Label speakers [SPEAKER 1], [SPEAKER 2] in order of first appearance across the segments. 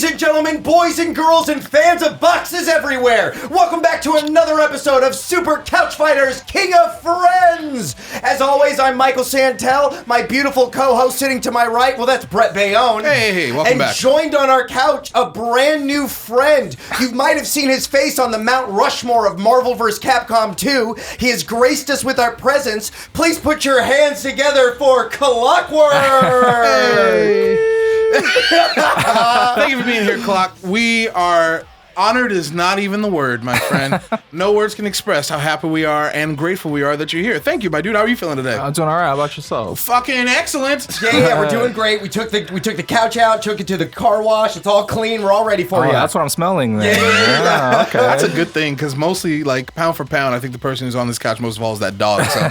[SPEAKER 1] and gentlemen, boys and girls, and fans of boxes everywhere, welcome back to another episode of Super Couch Fighters King of Friends. As always, I'm Michael Santel, my beautiful co-host sitting to my right, well, that's Brett Bayonne.
[SPEAKER 2] Hey, welcome back.
[SPEAKER 1] And joined on our couch, a brand new friend. You might have seen his face on the Mount Rushmore of Marvel vs. Capcom 2. He has graced us with our presence. Please put your hands together for Clockw0rk.
[SPEAKER 2] Hey. Thank you for being here, Clock. We are honored is not even the word, my friend. No words can express how happy we are and grateful we are that you're here. Thank you, my dude. How are you feeling today?
[SPEAKER 3] I'm doing all right. How about yourself?
[SPEAKER 2] Fucking excellent.
[SPEAKER 1] Yeah, we're doing great. We took the couch out, took it to the car wash. It's all clean. We're all ready for you.
[SPEAKER 3] That's what I'm smelling then.
[SPEAKER 1] Yeah.
[SPEAKER 3] Okay.
[SPEAKER 2] That's a good thing, because mostly, like, pound for pound, I think the person who's on this couch most of all is that dog. So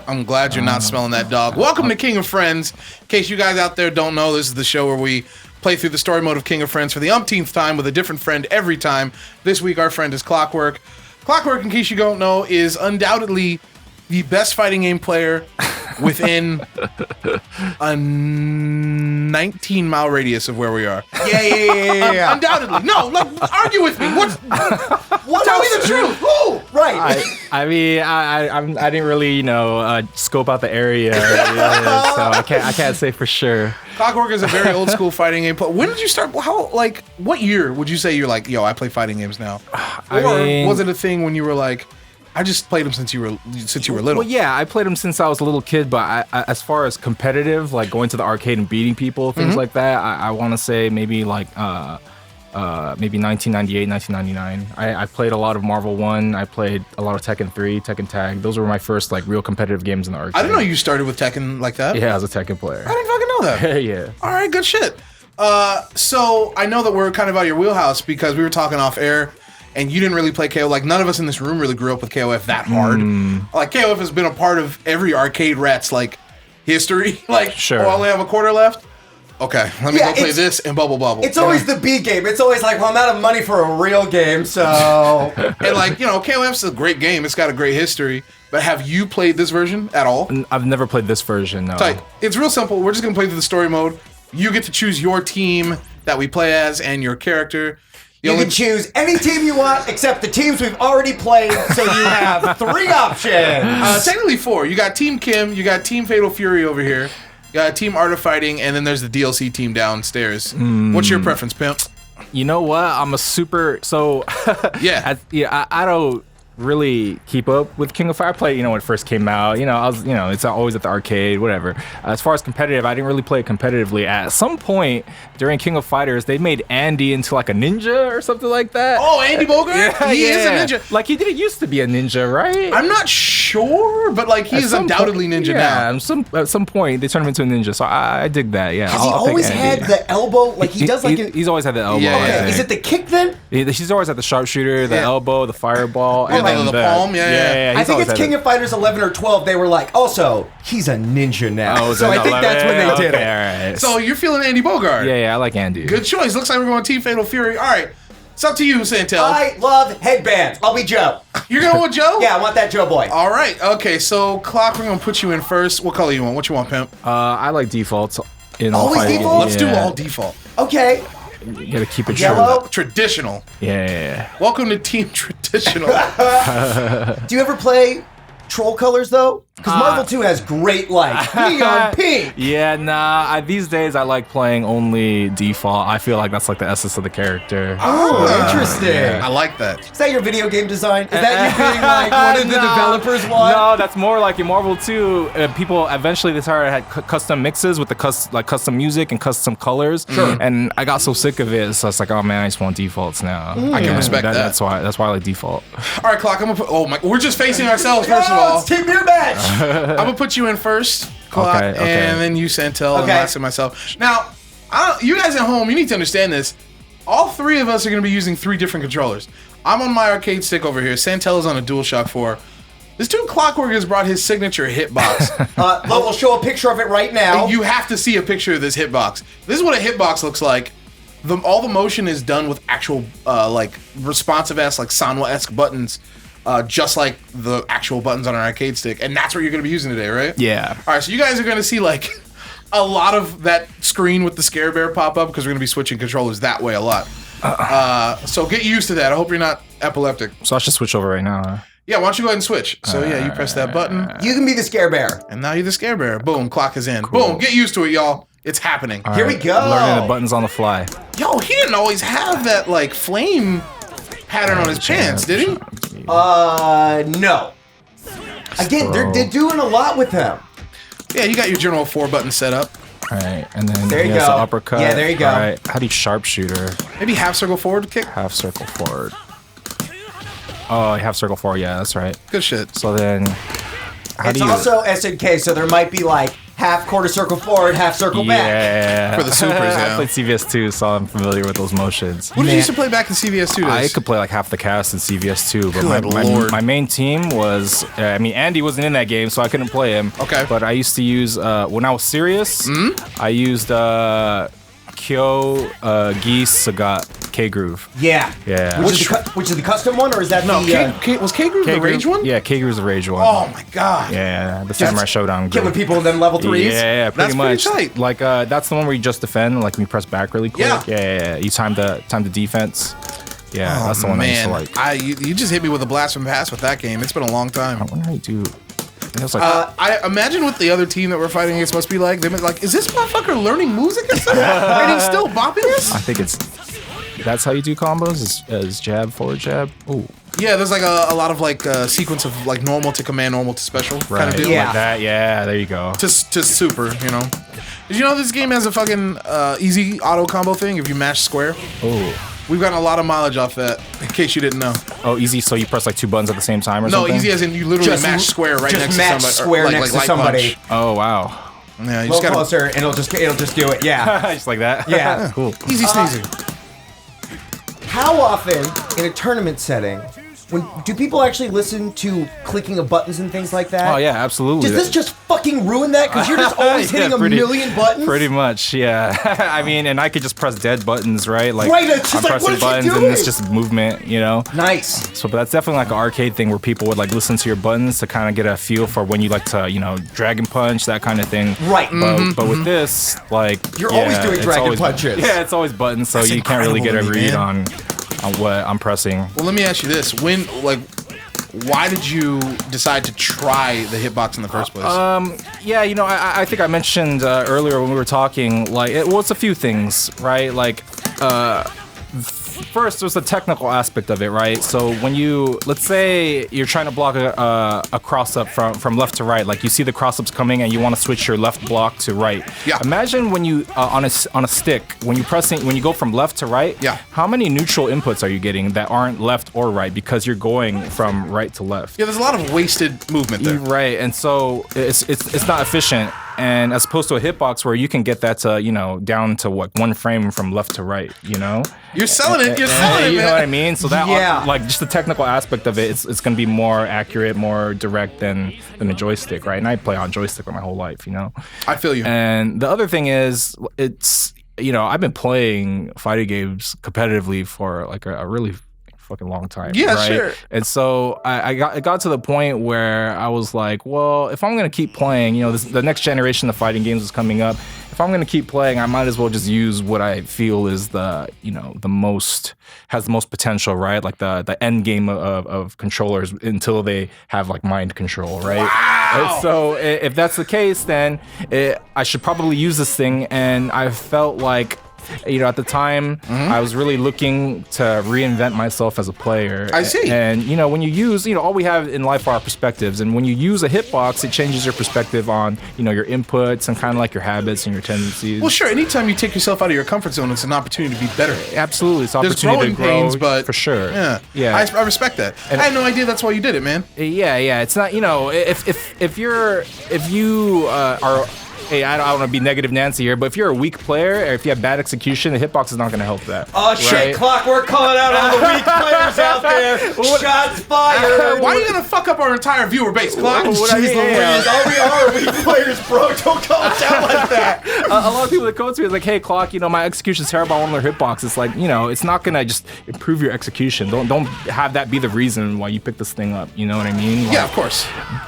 [SPEAKER 2] I'm glad you're not smelling that dog. Welcome to King of Friends. In case you guys out there don't know, this is the show where we play through the story mode of King of Friends for the umpteenth time with a different friend every time. This week, our friend is Clockw0rk. Clockw0rk, in case you don't know, is undoubtedly the best fighting game player within a 19-mile radius of where we are.
[SPEAKER 1] Yeah.
[SPEAKER 2] Undoubtedly. No, argue with me. Tell me the truth. Who?
[SPEAKER 1] Right.
[SPEAKER 3] I mean, I didn't really, scope out the area, so I can't say for sure.
[SPEAKER 2] Clockw0rk is a very old school fighting game player. When did you start? What year would you say you're like, yo, I play fighting games now? Was it a thing when you were like, I just played them since you were little?
[SPEAKER 3] Well, yeah, I played them since I was a little kid, but I, as far as competitive, like going to the arcade and beating people, things like that, I want to say maybe like maybe 1998, 1999. I played a lot of Marvel 1. I played a lot of Tekken 3, Tekken Tag. Those were my first like real competitive games in the arcade.
[SPEAKER 2] I didn't know you started with Tekken like that.
[SPEAKER 3] Yeah, as a Tekken player.
[SPEAKER 2] I didn't fucking know that.
[SPEAKER 3] Yeah.
[SPEAKER 2] All right, good shit. So I know that we're kind of out of your wheelhouse because we were talking off air, and you didn't really play KO. Like, none of us in this room really grew up with KOF that hard. Like, KOF has been a part of every arcade rat's, like, history. Like,
[SPEAKER 3] sure.
[SPEAKER 2] Oh, I only have a quarter left? Okay, let me go play this and bubble.
[SPEAKER 1] It's always the B game. It's always like, well, I'm out of money for a real game, so...
[SPEAKER 2] And, like, KOF's a great game. It's got a great history. But have you played this version at all?
[SPEAKER 3] I've never played this version, no.
[SPEAKER 2] Tight. It's real simple. We're just going to play through the story mode. You get to choose your team that we play as and your character.
[SPEAKER 1] You can choose any team you want except the teams we've already played, so you have 3 options.
[SPEAKER 2] Technically 4. You got Team Kim, you got Team Fatal Fury over here, you got Team Art of Fighting, and then there's the DLC team downstairs. What's your preference, Pimp?
[SPEAKER 3] You know what? I'm a super... So,
[SPEAKER 2] Yeah.
[SPEAKER 3] I don't really keep up with King of Fighters. I played, when it first came out. I was, it's always at the arcade, whatever. As far as competitive, I didn't really play it competitively. At some point during King of Fighters, they made Andy into like a ninja or something like that.
[SPEAKER 2] Oh, Andy Bogart? He is a ninja.
[SPEAKER 3] Like, he didn't used to be a ninja, right?
[SPEAKER 2] I'm not sure, but like he's undoubtedly ninja now.
[SPEAKER 3] At some point, they turned him into a ninja, so I dig that, yeah.
[SPEAKER 1] Has he always had the elbow? Like, he does like...
[SPEAKER 3] He's always had the elbow.
[SPEAKER 2] Yeah.
[SPEAKER 1] Okay, is it the kick then?
[SPEAKER 3] He's always had the sharpshooter, the elbow, the fireball, and
[SPEAKER 2] the palm, yeah.
[SPEAKER 1] I think it's King of Fighters 11 or 12. They were like, also, he's a ninja now.
[SPEAKER 3] Oh,
[SPEAKER 1] so I think that's when they did it.
[SPEAKER 3] All right.
[SPEAKER 2] So you're feeling Andy Bogart?
[SPEAKER 3] Yeah, I like Andy.
[SPEAKER 2] Good choice. Looks like we're going Team Fatal Fury. All right. It's up to you, Santel.
[SPEAKER 1] I love headbands. I'll be Joe.
[SPEAKER 2] You're going with Joe?
[SPEAKER 1] Yeah, I want that Joe boy.
[SPEAKER 2] All right. Okay, so Clock, we're going to put you in first. What color you want? What you want, Pimp?
[SPEAKER 3] I like defaults.
[SPEAKER 1] Always default?
[SPEAKER 2] Let's do all default.
[SPEAKER 1] Okay.
[SPEAKER 3] You gotta keep it
[SPEAKER 1] Yellow.
[SPEAKER 2] Traditional.
[SPEAKER 3] Yeah.
[SPEAKER 2] Welcome to Team Traditional.
[SPEAKER 1] Do you ever play Troll Colors, though? Because Marvel 2 has great, like, neon pink.
[SPEAKER 3] Yeah, nah. These days, I like playing only default. I feel like that's like the essence of the character.
[SPEAKER 1] Oh, interesting.
[SPEAKER 2] Yeah, I like that.
[SPEAKER 1] Is that your video game design? Is that you being like one of the developers want?
[SPEAKER 3] No, that's more like in Marvel 2, people eventually they started had custom mixes with the custom music and custom colors.
[SPEAKER 2] Sure.
[SPEAKER 3] And I got so sick of it, so it's like, oh man, I just want defaults now.
[SPEAKER 2] I can respect that.
[SPEAKER 3] That's why I like default.
[SPEAKER 2] All right, Clock. I'm gonna put. We're just facing ourselves first of all.
[SPEAKER 1] It's Team Beer Match.
[SPEAKER 2] I'm gonna put you in first, Clock,
[SPEAKER 3] Okay.
[SPEAKER 2] and then you, Santel, and
[SPEAKER 1] Okay.
[SPEAKER 2] last and myself. Now, you guys at home, you need to understand this. All 3 of us are gonna be using 3 different controllers. I'm on my arcade stick over here. Santel is on a DualShock 4. This dude Clockw0rk has brought his signature hitbox.
[SPEAKER 1] We'll show a picture of it right now.
[SPEAKER 2] You have to see a picture of this hitbox. This is what a hitbox looks like. All the motion is done with actual, like, responsive-ass, like, Sanwa-esque buttons. Just like the actual buttons on an arcade stick, and that's what you're going to be using today, right?
[SPEAKER 3] Yeah.
[SPEAKER 2] All right, so you guys are going to see like a lot of that screen with the Scare Bear pop up because we're gonna be switching controllers that way a lot. So get used to that. I hope you're not epileptic.
[SPEAKER 3] So I should switch over right now. Huh?
[SPEAKER 2] Yeah, why don't you go ahead and switch? So yeah, you press that button,
[SPEAKER 1] You can be the Scare Bear.
[SPEAKER 2] and now you're the Scare Bear. Boom, clock is in. Boom, get used to it, y'all. It's happening.
[SPEAKER 3] All
[SPEAKER 1] Here we go.
[SPEAKER 3] Learning the buttons on the fly.
[SPEAKER 2] Yo, he didn't always have that like flame pattern on his pants, did he?
[SPEAKER 1] No. Again, they're doing a lot with him.
[SPEAKER 2] Yeah, you got your General 4 button set up.
[SPEAKER 3] All right, and then
[SPEAKER 1] There you
[SPEAKER 3] he has
[SPEAKER 1] go.
[SPEAKER 3] the uppercut.
[SPEAKER 1] Yeah, there you go.
[SPEAKER 3] All right, how do you sharpshooter?
[SPEAKER 2] Maybe half circle forward kick.
[SPEAKER 3] Half circle forward. Oh, half circle forward. Yeah, that's right.
[SPEAKER 2] Good shit.
[SPEAKER 3] So then, how
[SPEAKER 1] It's
[SPEAKER 3] do you?
[SPEAKER 1] also SNK, so there might be like half quarter circle forward, half circle back.
[SPEAKER 3] Yeah.
[SPEAKER 2] For the supers, yeah.
[SPEAKER 3] I played CVS2, so I'm familiar with those motions.
[SPEAKER 2] What did you used to play back in CVS2 days?
[SPEAKER 3] I could play like half the cast in CVS2, but
[SPEAKER 2] Good Lord.
[SPEAKER 3] my main team was, I mean, Andy wasn't in that game, so I couldn't play him.
[SPEAKER 2] Okay.
[SPEAKER 3] But I used to use, when I was serious, I used Kyo, Geese, Sagat, K-Groove.
[SPEAKER 1] Yeah.
[SPEAKER 3] Yeah.
[SPEAKER 1] Which is the custom one, or is that
[SPEAKER 2] No,
[SPEAKER 1] the
[SPEAKER 2] was K-Groove the Rage one?
[SPEAKER 3] Yeah, K-Groove's the Rage one.
[SPEAKER 2] Oh my god.
[SPEAKER 3] Yeah, the Samurai Showdown
[SPEAKER 1] killing
[SPEAKER 3] group.
[SPEAKER 1] people in them level 3s?
[SPEAKER 3] Yeah, pretty
[SPEAKER 2] That's
[SPEAKER 3] much.
[SPEAKER 2] pretty tight.
[SPEAKER 3] Like that's the one where you just defend, like you press back really quick.
[SPEAKER 2] Yeah.
[SPEAKER 3] You time the defense. Yeah, that's the one I used to
[SPEAKER 2] Man,
[SPEAKER 3] like.
[SPEAKER 2] you just hit me with a blast from the past with that game. It's been a long time.
[SPEAKER 3] I wonder how you do. It was like
[SPEAKER 2] I imagine what the other team that we're fighting against must be like. They must like, is this motherfucker learning music and stuff? And he's still bopping us?
[SPEAKER 3] I think that's how you do combos is jab forward jab. Ooh,
[SPEAKER 2] Yeah, there's like a lot of like sequence of like normal to command, normal to special kind of deal.
[SPEAKER 1] Yeah.
[SPEAKER 3] like that. Yeah, there you go.
[SPEAKER 2] To super, you know. Did you know this game has a fucking easy auto combo thing if you mash square?
[SPEAKER 3] Oh,
[SPEAKER 2] We've gotten a lot of mileage off that, in case you didn't know.
[SPEAKER 3] oh, easy. So you press like 2 buttons at the same time or
[SPEAKER 2] No,
[SPEAKER 3] something?
[SPEAKER 2] easy as in you literally
[SPEAKER 1] Just
[SPEAKER 2] mash square right
[SPEAKER 1] just
[SPEAKER 2] next
[SPEAKER 1] match
[SPEAKER 2] to somebody.
[SPEAKER 1] square
[SPEAKER 2] like,
[SPEAKER 1] next to
[SPEAKER 2] light
[SPEAKER 1] somebody.
[SPEAKER 2] punch.
[SPEAKER 3] Oh wow.
[SPEAKER 2] Yeah, you
[SPEAKER 1] A little
[SPEAKER 2] just gotta
[SPEAKER 1] closer, and it'll just do it. Yeah.
[SPEAKER 3] Just like that.
[SPEAKER 1] Yeah.
[SPEAKER 3] Cool.
[SPEAKER 2] easy sneezy.
[SPEAKER 1] How often in a tournament setting, do people actually listen to clicking of buttons and things like that?
[SPEAKER 3] Oh yeah, absolutely.
[SPEAKER 1] Does this just fucking ruin that? Because you're just always hitting a million buttons?
[SPEAKER 3] Pretty much, yeah. I mean, and I could just press dead buttons, right? Like,
[SPEAKER 1] Right, it's just
[SPEAKER 3] I'm
[SPEAKER 1] like, what
[SPEAKER 3] pressing
[SPEAKER 1] is he
[SPEAKER 3] buttons
[SPEAKER 1] doing?
[SPEAKER 3] and it's just movement, you know?
[SPEAKER 1] Nice.
[SPEAKER 3] So, but that's definitely like an arcade thing where people would like listen to your buttons to kind of get a feel for when you like to, you know, dragon punch, that kind of thing.
[SPEAKER 1] Right.
[SPEAKER 3] But with this, like,
[SPEAKER 1] You're always doing
[SPEAKER 3] it's
[SPEAKER 1] dragon
[SPEAKER 3] always-
[SPEAKER 1] punches.
[SPEAKER 3] Yeah, it's always buttons, so
[SPEAKER 2] That's
[SPEAKER 3] you can't really get a
[SPEAKER 2] incredible to me,
[SPEAKER 3] read
[SPEAKER 2] man.
[SPEAKER 3] on what I'm pressing.
[SPEAKER 2] Well, let me ask you this: why did you decide to try the hitbox in the first place?
[SPEAKER 3] Yeah, you know, I think I mentioned earlier when we were talking, like, it's a few things, right? Like, first, there's the technical aspect of it, right? So when let's say you're trying to block a cross-up from left to right, like you see the cross-ups coming and you want to switch your left block to right.
[SPEAKER 2] Yeah.
[SPEAKER 3] Imagine when you, on a stick, when you go from left to right,
[SPEAKER 2] Yeah.
[SPEAKER 3] how many neutral inputs are you getting that aren't left or right because you're going from right to left?
[SPEAKER 2] Yeah, there's a lot of wasted movement there.
[SPEAKER 3] Right, and so it's not efficient. And as opposed to a hitbox where you can get that to, you know, down to what, 1 frame from left to right, you know?
[SPEAKER 2] You're selling it. You're selling it,
[SPEAKER 3] You know
[SPEAKER 2] man.
[SPEAKER 3] what I mean? So that,
[SPEAKER 1] Yeah.
[SPEAKER 3] like, just the technical aspect of it, it's going to be more accurate, more direct than a joystick, right? And I play on joystick for my whole life, you know?
[SPEAKER 2] I feel you.
[SPEAKER 3] And the other thing is, it's, you know, I've been playing fighting games competitively for like a really fucking long time.
[SPEAKER 2] Yeah,
[SPEAKER 3] right?
[SPEAKER 2] sure.
[SPEAKER 3] And so it got to the point where I was like, well, if I'm gonna keep playing, you know, the next generation of fighting games is coming up. If I'm gonna keep playing, I might as well just use what I feel is has the most potential, right? Like the end game of controllers until they have like mind control, right?
[SPEAKER 2] Wow.
[SPEAKER 3] And so if that's the case, then I should probably use this thing. And I felt like, you know, at the time, I was really looking to reinvent myself as a player.
[SPEAKER 2] I see.
[SPEAKER 3] And, you know, when you use, you know, all we have in life are our perspectives. And when you use a hitbox, it changes your perspective on, you know, your inputs and kind of like your habits and your tendencies.
[SPEAKER 2] Well, sure. Anytime you take yourself out of your comfort zone, it's an opportunity to be better.
[SPEAKER 3] Absolutely. It's an
[SPEAKER 2] There's
[SPEAKER 3] opportunity
[SPEAKER 2] growing
[SPEAKER 3] to grow,
[SPEAKER 2] pains, but
[SPEAKER 3] for sure.
[SPEAKER 2] Yeah,
[SPEAKER 3] Yeah.
[SPEAKER 2] I respect that.
[SPEAKER 3] And-
[SPEAKER 2] I had no idea that's why you did it, man.
[SPEAKER 3] Yeah. It's not, you know, if you are. Hey, I don't want to be negative Nancy here, but if you're a weak player or if you have bad execution, the hitbox is not going to help that.
[SPEAKER 1] Oh shit, Clockw0rk calling out all the weak players out there. Shots fired.
[SPEAKER 2] Why are you gonna fuck up our entire viewer base, Clock?
[SPEAKER 3] What I
[SPEAKER 1] Jeez
[SPEAKER 3] mean,
[SPEAKER 1] Louise, all we are weak players, bro. Don't call us out like that.
[SPEAKER 3] A lot of people that come to me is like, hey, Clock, you know, my execution's terrible on one of their hitboxes. It's like, you know, it's not going to just improve your execution. Don't have that be the reason why you pick this thing up. You know what I mean? Like,
[SPEAKER 2] Yeah, of course.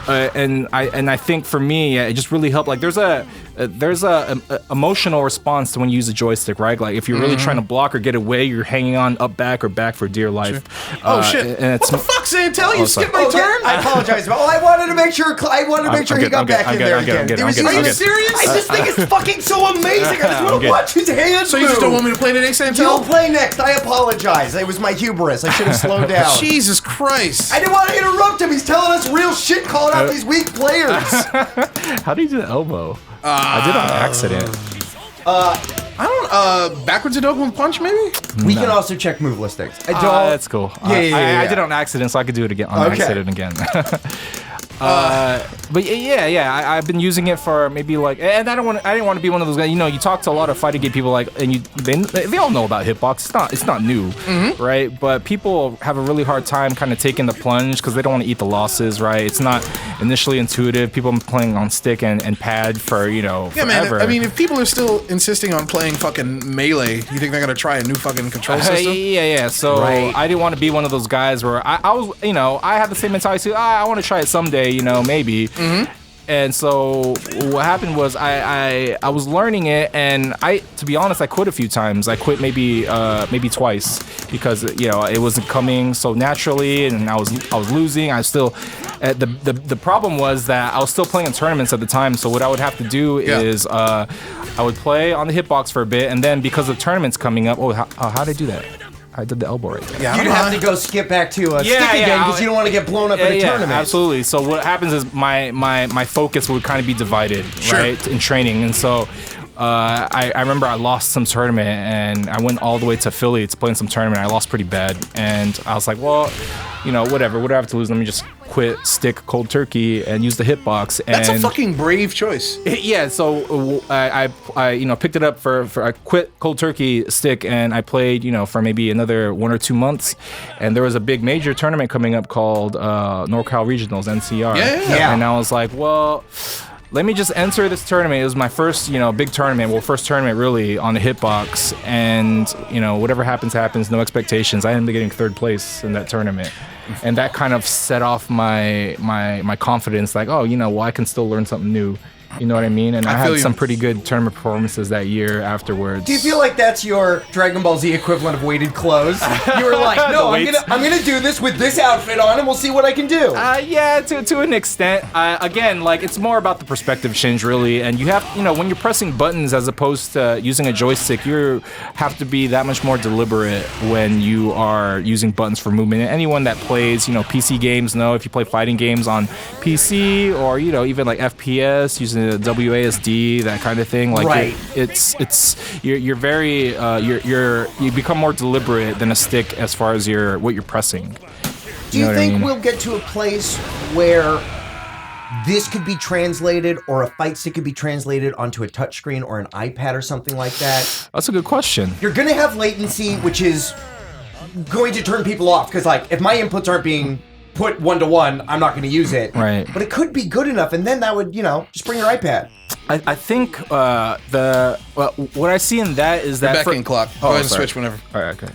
[SPEAKER 3] and I think for me, it just really helped. Like, there's a there's a emotional response to when you use a joystick, right? Like if you're really trying to block or get away, you're hanging on up back or back for dear life.
[SPEAKER 2] Sure. Oh shit!
[SPEAKER 3] And
[SPEAKER 2] What the fuck, Santel? You skipped my turn.
[SPEAKER 1] I apologize. I wanted to make sure. He got back in there again. Are you serious? I just think it's fucking so amazing. I just want to watch his hands.
[SPEAKER 2] So you just don't want me to play today, Santel?
[SPEAKER 1] You'll play next. I apologize. It was my hubris. I should have slowed down.
[SPEAKER 2] Jesus Christ!
[SPEAKER 1] I didn't want to interrupt him. He's telling us real shit, calling out these weak players.
[SPEAKER 3] How do you do the elbow? I did on accident.
[SPEAKER 2] I don't. Backwards and Oakland punch, maybe.
[SPEAKER 1] We can also check move listings.
[SPEAKER 3] That's cool.
[SPEAKER 1] Yeah.
[SPEAKER 3] I did it on accident, so I could do it again on accident again. But I've been using it for maybe like, and I didn't want to be one of those guys. You know, you talk to a lot of fighting game people, like, and they all know about hitbox. It's not new, right? But people have a really hard time kind of taking the plunge because they don't want to eat the losses, right? It's not initially intuitive. People have been playing on stick and pad for forever.
[SPEAKER 2] Man. I mean, if people are still insisting on playing fucking melee, you think they're gonna try a new fucking control system?
[SPEAKER 3] Yeah. So I didn't want to be one of those guys where I was, I had the same mentality. I want to try it someday. Maybe. And so what happened was I was learning it, and to be honest, I quit a few times. I quit maybe twice because it wasn't coming so naturally, and I was losing. I still the problem was that I was still playing in tournaments at the time. So what I would have to do is I would play on the hitbox for a bit, and then because of tournaments coming up, how did I do that? I did the elbow right there.
[SPEAKER 1] Yeah, you'd have to go skip back to a stick again because you don't want to get blown up in a tournament.
[SPEAKER 3] Absolutely. So what happens is my focus would kind of be divided, right, in training. And so I remember I lost some tournament, and I went all the way to Philly to play in some tournament. I lost pretty bad, and I was like, well, whatever. What do I have to lose? Let me just quit, stick cold turkey, and use the hitbox. And
[SPEAKER 2] that's a fucking brave choice.
[SPEAKER 3] Yeah. So I picked it up for I quit cold turkey stick, and I played for maybe another 1 or 2 months, and there was a big major tournament coming up called NorCal Regionals (NCR).
[SPEAKER 2] Yeah.
[SPEAKER 3] And I was like, well, let me just enter this tournament. It was my first, big tournament. Well, first tournament really on the hitbox, and whatever happens, no expectations. I ended up getting third place in that tournament, and that kind of set off my confidence. Like, I can still learn something new. You know what I mean? And I had some pretty good tournament performances that year afterwards.
[SPEAKER 1] Do you feel like that's your Dragon Ball Z equivalent of weighted clothes? You were like, no, I'm gonna do this with this outfit on, and we'll see what I can do.
[SPEAKER 3] Yeah, to an extent. Again, like it's more about the perspective change, really. And you have, when you're pressing buttons as opposed to using a joystick, you have to be that much more deliberate when you are using buttons for movement. And anyone that plays, PC games know if you play fighting games on PC or even like FPS using the WASD, that kind of thing, like you're very you become more deliberate than a stick as far as what you're pressing.
[SPEAKER 1] Do you think we'll get to a place where this could be translated, or a fight stick could be translated onto a touchscreen or an iPad or something like that?
[SPEAKER 3] That's a good question.
[SPEAKER 1] You're gonna have latency, which is going to turn people off, because like if my inputs aren't being put 1-to-1, I'm not going to use it.
[SPEAKER 3] Right.
[SPEAKER 1] But it could be good enough, and then that would, just bring your iPad.
[SPEAKER 3] I think what I see in that is that...
[SPEAKER 2] You're back in clock. Go ahead and switch whenever.
[SPEAKER 3] All right, okay.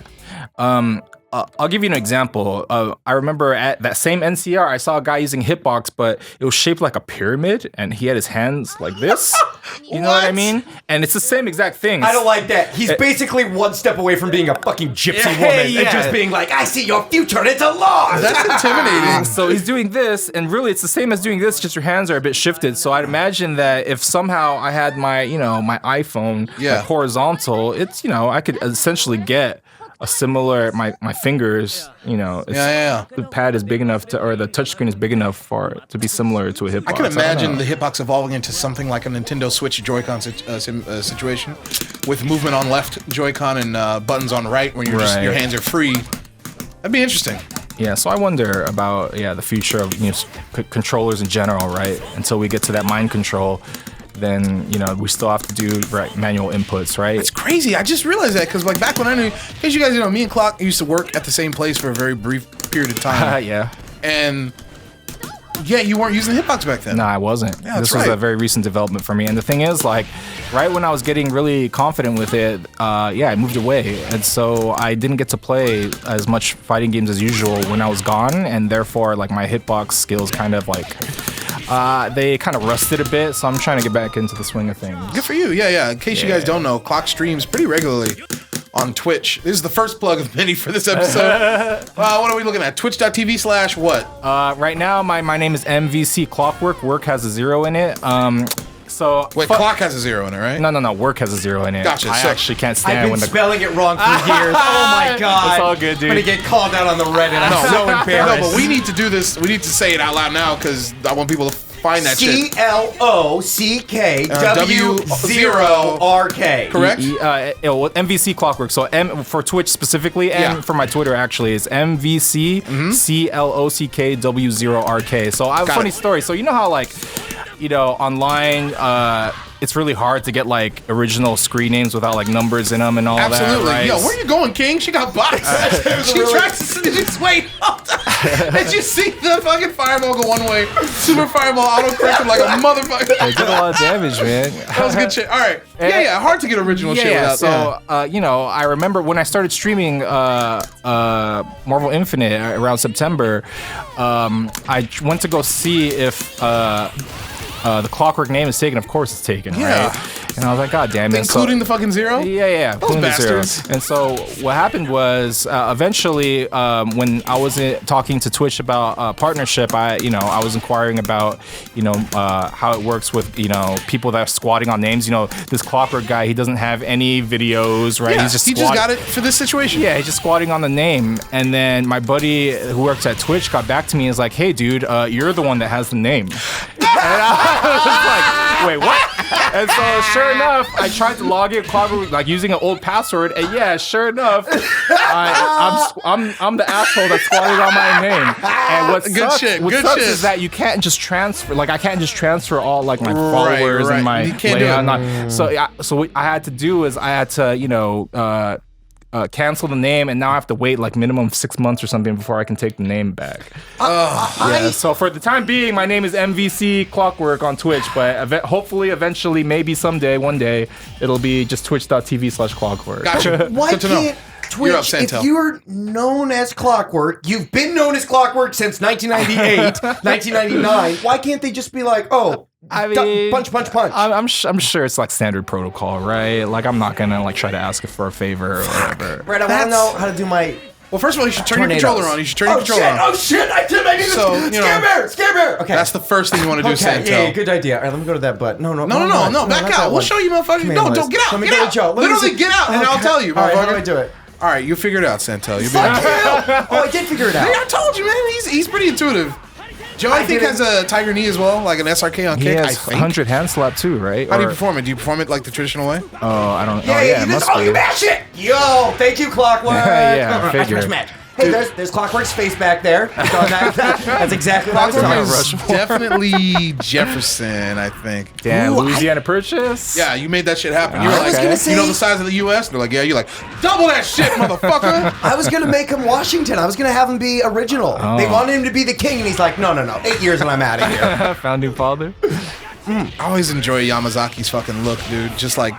[SPEAKER 3] I'll give you an example. I remember at that same NCR, I saw a guy using hitbox, but it was shaped like a pyramid, and he had his hands like this. You know what I mean? And it's the same exact thing.
[SPEAKER 1] I don't like that. He's basically one step away from being a fucking gypsy woman and just being like, I see your future, and it's a loss.
[SPEAKER 2] That's intimidating.
[SPEAKER 3] So he's doing this, and really it's the same as doing this, just your hands are a bit shifted. So I'd imagine that if somehow I had my, my iPhone like horizontal, it's, I could essentially get a similar, my fingers, the pad is big enough or the touchscreen is big enough for it to be similar to a hitbox.
[SPEAKER 2] I can imagine the hitbox evolving into something like a Nintendo Switch Joy-Con situation with movement on left Joy-Con and buttons on right when your hands are free. That'd be interesting.
[SPEAKER 3] Yeah, so I wonder about the future of controllers in general, right? Until we get to that mind control, then we still have to do manual inputs, right?
[SPEAKER 2] It's crazy. I just realized that because back when I knew, because you guys me and Clock used to work at the same place for a very brief period of time.
[SPEAKER 3] Yeah.
[SPEAKER 2] And you weren't using the hitbox back then.
[SPEAKER 3] No, I wasn't.
[SPEAKER 2] Yeah,
[SPEAKER 3] this was a very recent development for me. And the thing is, right when I was getting really confident with it, I moved away. And so I didn't get to play as much fighting games as usual when I was gone. And therefore, my hitbox skills kind of They kind of rusted a bit, so I'm trying to get back into the swing of things.
[SPEAKER 2] Good for you. Yeah. In case you guys don't know, Clock streams pretty regularly on Twitch. This is the first plug of many for this episode. What are we looking at? Twitch.tv/what?
[SPEAKER 3] Right now, my name is MVC Clockw0rk. Work has a 0 in it. So
[SPEAKER 2] Wait, Clock has a 0 in it, right?
[SPEAKER 3] No. Work has a 0 in it.
[SPEAKER 2] Gotcha.
[SPEAKER 3] I actually can't stand
[SPEAKER 1] I've been
[SPEAKER 3] when the
[SPEAKER 1] spelling it wrong for years. Oh my god.
[SPEAKER 3] It's all good, dude.
[SPEAKER 1] I'm gonna get called out on the Reddit. I'm so embarrassed.
[SPEAKER 2] No, but we need to do this. We need to say it out loud now because I want people to find that shit.
[SPEAKER 1] CLOCKW0RK.
[SPEAKER 2] Correct?
[SPEAKER 3] MVC Clockw0rk. So M for Twitch specifically, and for my Twitter actually is MVC CLOCKW0RK. So I have a funny story. So you know how online it's really hard to get like original screen names without like numbers in them and all
[SPEAKER 2] Absolutely.
[SPEAKER 3] that. Right?
[SPEAKER 2] Yo, where you going, King? She got boxed. She tries to just wait. Did you see the fucking fireball go one way? Super fireball auto-corrected like a motherfucker.
[SPEAKER 3] It did a lot of damage, man.
[SPEAKER 2] That was good shit. All right. Yeah. Hard to get original shit without.
[SPEAKER 3] So, I remember when I started streaming Marvel Infinite around September, I went to go see if the Clockw0rk name is taken. Of course it's taken, right? And I was like, God damn it.
[SPEAKER 2] Including the fucking 0?
[SPEAKER 3] Yeah.
[SPEAKER 2] Those bastards.
[SPEAKER 3] And so what happened was eventually when I was talking to Twitch about partnership, I was inquiring about, how it works with, people that are squatting on names. This Clockw0rk guy, he doesn't have any videos, right?
[SPEAKER 2] Yeah, he just got it for this situation.
[SPEAKER 3] Yeah, he's just squatting on the name. And then my buddy who works at Twitch got back to me and was like, hey, dude, you're the one that has the name. And I was like, wait, what? And so, sure enough, I tried to log in Clockw0rk, like using an old password, and yeah, sure enough, I'm the asshole that's squatting on my name. And what sucks is that you can't just transfer. Like, I can't just transfer all like my followers and my layout. So what I had to do is I had to, cancel the name, and now I have to wait like minimum 6 months or something before I can take the name back. So for the time being, my name is MVC Clockw0rk on Twitch, but hopefully, eventually, maybe someday, one day, it'll be just twitch.tv/Clockw0rk.
[SPEAKER 2] Gotcha.
[SPEAKER 1] Why can't Twitch, if you're known as Clockw0rk, you've been known as Clockw0rk since 1998, 1999, why can't they just be like, I mean, punch.
[SPEAKER 3] I'm sure it's like standard protocol, right? Like I'm not gonna like try to ask for a favor or whatever.
[SPEAKER 1] Right, I want to know how to do my.
[SPEAKER 2] Well, first of all, you should turn your controller on.
[SPEAKER 1] Oh shit! I did. I need to scare bear. Okay,
[SPEAKER 2] that's the first thing you want to do.
[SPEAKER 1] Okay, yeah, good idea. All right, let me go to that butt. No,
[SPEAKER 2] back out. We'll show you, motherfucker. No, don't get out. Get out. Literally, get out, and I'll tell you.
[SPEAKER 1] All right, how do I do it?
[SPEAKER 2] All right, you figure it out, Santel. You'll be
[SPEAKER 1] I did figure it out.
[SPEAKER 2] I told you, man. He's pretty intuitive. Joe, I think, has a Tiger knee as well, like an SRK on kick.
[SPEAKER 3] He has 100 hand slap too, right?
[SPEAKER 2] How do you perform it? Do you perform it like the traditional way?
[SPEAKER 3] Oh, I don't.
[SPEAKER 1] Yeah, you mash it. Yo, thank you, Clockw0rk.
[SPEAKER 3] Yeah, figure.
[SPEAKER 1] Match. Hey, there's Clockw0rk's face back there. That's exactly what I was talking about.
[SPEAKER 2] Definitely Jefferson, I think.
[SPEAKER 3] Damn, Louisiana Purchase?
[SPEAKER 2] Yeah, you made that shit happen. You were like,
[SPEAKER 1] say,
[SPEAKER 2] you know the size of the U.S.? They're like, yeah. You're like, double that shit, motherfucker.
[SPEAKER 1] I was going to make him Washington. I was going to have him be original. They wanted him to be the king, and he's like, no. 8 years and I'm out of here.
[SPEAKER 3] Founding father.
[SPEAKER 2] I always enjoy Yamazaki's fucking look, dude. Just like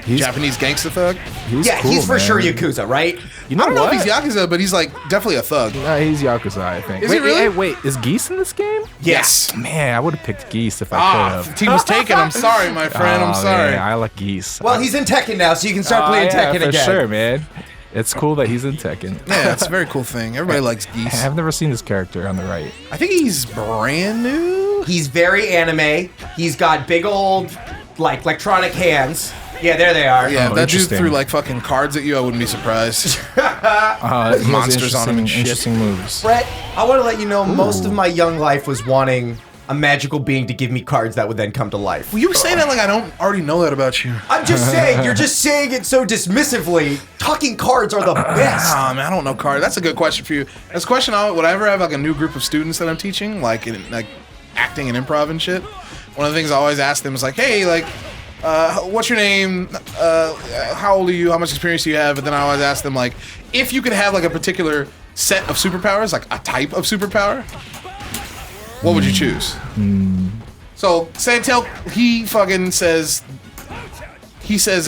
[SPEAKER 2] Japanese gangster thug.
[SPEAKER 1] He's for sure Yakuza, right?
[SPEAKER 3] You know
[SPEAKER 2] I don't know if he's Yakuza, but he's like definitely a thug.
[SPEAKER 3] No, he's Yakuza, I think.
[SPEAKER 2] Is he really?
[SPEAKER 3] Wait, is Geese in this game?
[SPEAKER 2] Yes.
[SPEAKER 3] Man, I would have picked Geese if I could have.
[SPEAKER 2] The team was taken. I'm sorry, my friend. I'm sorry.
[SPEAKER 3] Man, I like Geese.
[SPEAKER 1] Well, he's in Tekken now, so you can start playing Tekken again.
[SPEAKER 3] For sure, man. It's cool that he's in Tekken.
[SPEAKER 2] Yeah, it's a very cool thing. Everybody likes Geese.
[SPEAKER 3] I've never seen this character on the right.
[SPEAKER 2] I think he's brand new.
[SPEAKER 1] He's very anime. He's got big old, like, electronic hands. Yeah, there they are.
[SPEAKER 2] Yeah, if that dude threw like fucking cards at you, I wouldn't be surprised. Monsters on him and shit.
[SPEAKER 3] Interesting moves.
[SPEAKER 1] Brett, I want to let you know most of my young life was wanting a magical being to give me cards that would then come to life.
[SPEAKER 2] Well, you were saying that like I don't already know that about you.
[SPEAKER 1] I'm just saying, you're just saying it so dismissively. Talking cards are the best.
[SPEAKER 2] Man, I don't know cards. That's a good question for you. That's a question would I ever have like a new group of students that I'm teaching, like in like acting and improv and shit. One of the things I always ask them is like, hey, like, what's your name? How old are you? How much experience do you have? But then I always ask them like, if you could have like a particular set of superpowers, like a type of superpower, what would you choose? So Santel, he says,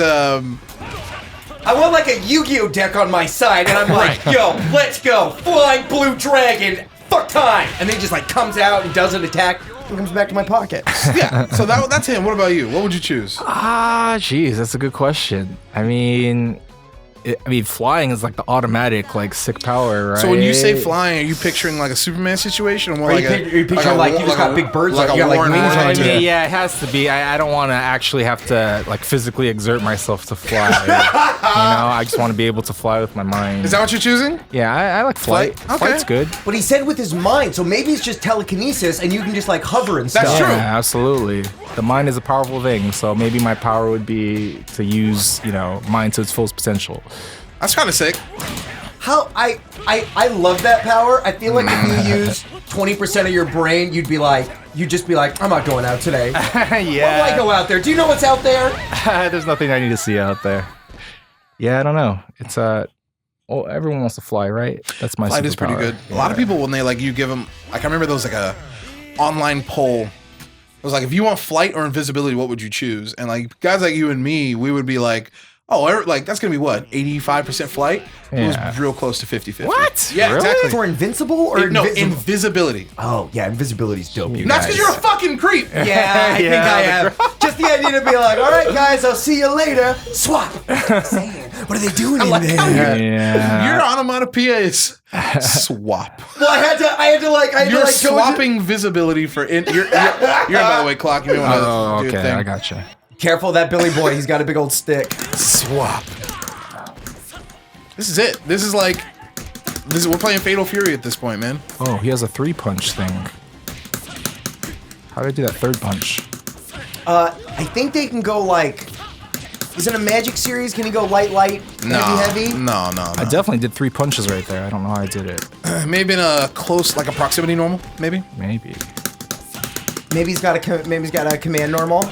[SPEAKER 1] I want like a Yu-Gi-Oh deck on my side, and I'm like, yo, let's go, flying blue dragon, fuck time, and then he just like comes out and does an attack. it comes back to my pocket.
[SPEAKER 2] Yeah. So that's him. What about you? What would you choose?
[SPEAKER 3] Geez, that's a good question. I mean, flying is like the automatic, like, sick power, right?
[SPEAKER 2] So when you say flying, are you picturing like a Superman situation, or more
[SPEAKER 1] Are
[SPEAKER 2] like
[SPEAKER 1] you picturing like you just got big birds, like you got like
[SPEAKER 2] Warren
[SPEAKER 1] wings on
[SPEAKER 2] Buffett?
[SPEAKER 1] you?
[SPEAKER 3] Yeah, it has to be. I don't want to actually have to like physically exert myself to fly. I just want to be able to fly with my mind.
[SPEAKER 2] Is that what you're choosing?
[SPEAKER 3] Yeah, I like flight.
[SPEAKER 2] Flight? Okay.
[SPEAKER 3] Flight's good.
[SPEAKER 1] But he said with his mind, so maybe it's just telekinesis, and you can just like hover and stuff.
[SPEAKER 2] That's true.
[SPEAKER 3] Yeah, absolutely. The mind is a powerful thing, so maybe my power would be to use, mind to its fullest potential.
[SPEAKER 2] That's kind of sick.
[SPEAKER 1] How I love that power. I feel like if you use 20% of your brain, you'd just be like, I'm not going out today. Why would I go out there? Do you know what's out there?
[SPEAKER 3] There's nothing I need to see out there. Yeah, I don't know. It's everyone wants to fly, right? That's my
[SPEAKER 2] Flight is pretty good.
[SPEAKER 3] Yeah.
[SPEAKER 2] A lot of people, when they like you give them, like, I remember there was like a online poll. It was like, if you want flight or invisibility, what would you choose? And like guys like you and me, we would be like, like that's gonna be what, 85% flight?
[SPEAKER 3] Yeah.
[SPEAKER 2] It was real close to 50-50.
[SPEAKER 3] What?
[SPEAKER 2] Yeah,
[SPEAKER 3] Really?
[SPEAKER 2] exactly.
[SPEAKER 1] For invincible or
[SPEAKER 2] No, invisibility.
[SPEAKER 1] Oh yeah, invisibility's dope. You
[SPEAKER 2] That's
[SPEAKER 1] guys.
[SPEAKER 2] because you're a fucking creep.
[SPEAKER 1] Yeah, I think I have. Just the idea to be like, all right, guys, I'll see you later. Swap. Saying, what are they doing in there?
[SPEAKER 3] Yeah.
[SPEAKER 2] Your onomatopoeia is swap.
[SPEAKER 1] Well, I had to
[SPEAKER 2] You're
[SPEAKER 1] go
[SPEAKER 2] swapping visibility for you're by the way, Clock. You may want to
[SPEAKER 3] Oh,
[SPEAKER 2] do your
[SPEAKER 3] okay,
[SPEAKER 2] thing.
[SPEAKER 3] I gotcha.
[SPEAKER 1] Careful, that Billy boy. He's got a big old stick.
[SPEAKER 2] Swap. This is it. We're playing Fatal Fury at this point, man.
[SPEAKER 3] Oh, he has a 3-punch thing. How did I do that 3rd punch?
[SPEAKER 1] I think they can go like. Is it a magic series? Can he go light, heavy?
[SPEAKER 2] No.
[SPEAKER 3] I definitely did 3 punches right there. I don't know how I did it.
[SPEAKER 2] Maybe in a close, like a proximity normal, maybe.
[SPEAKER 3] Maybe.
[SPEAKER 1] Maybe he's got a command normal.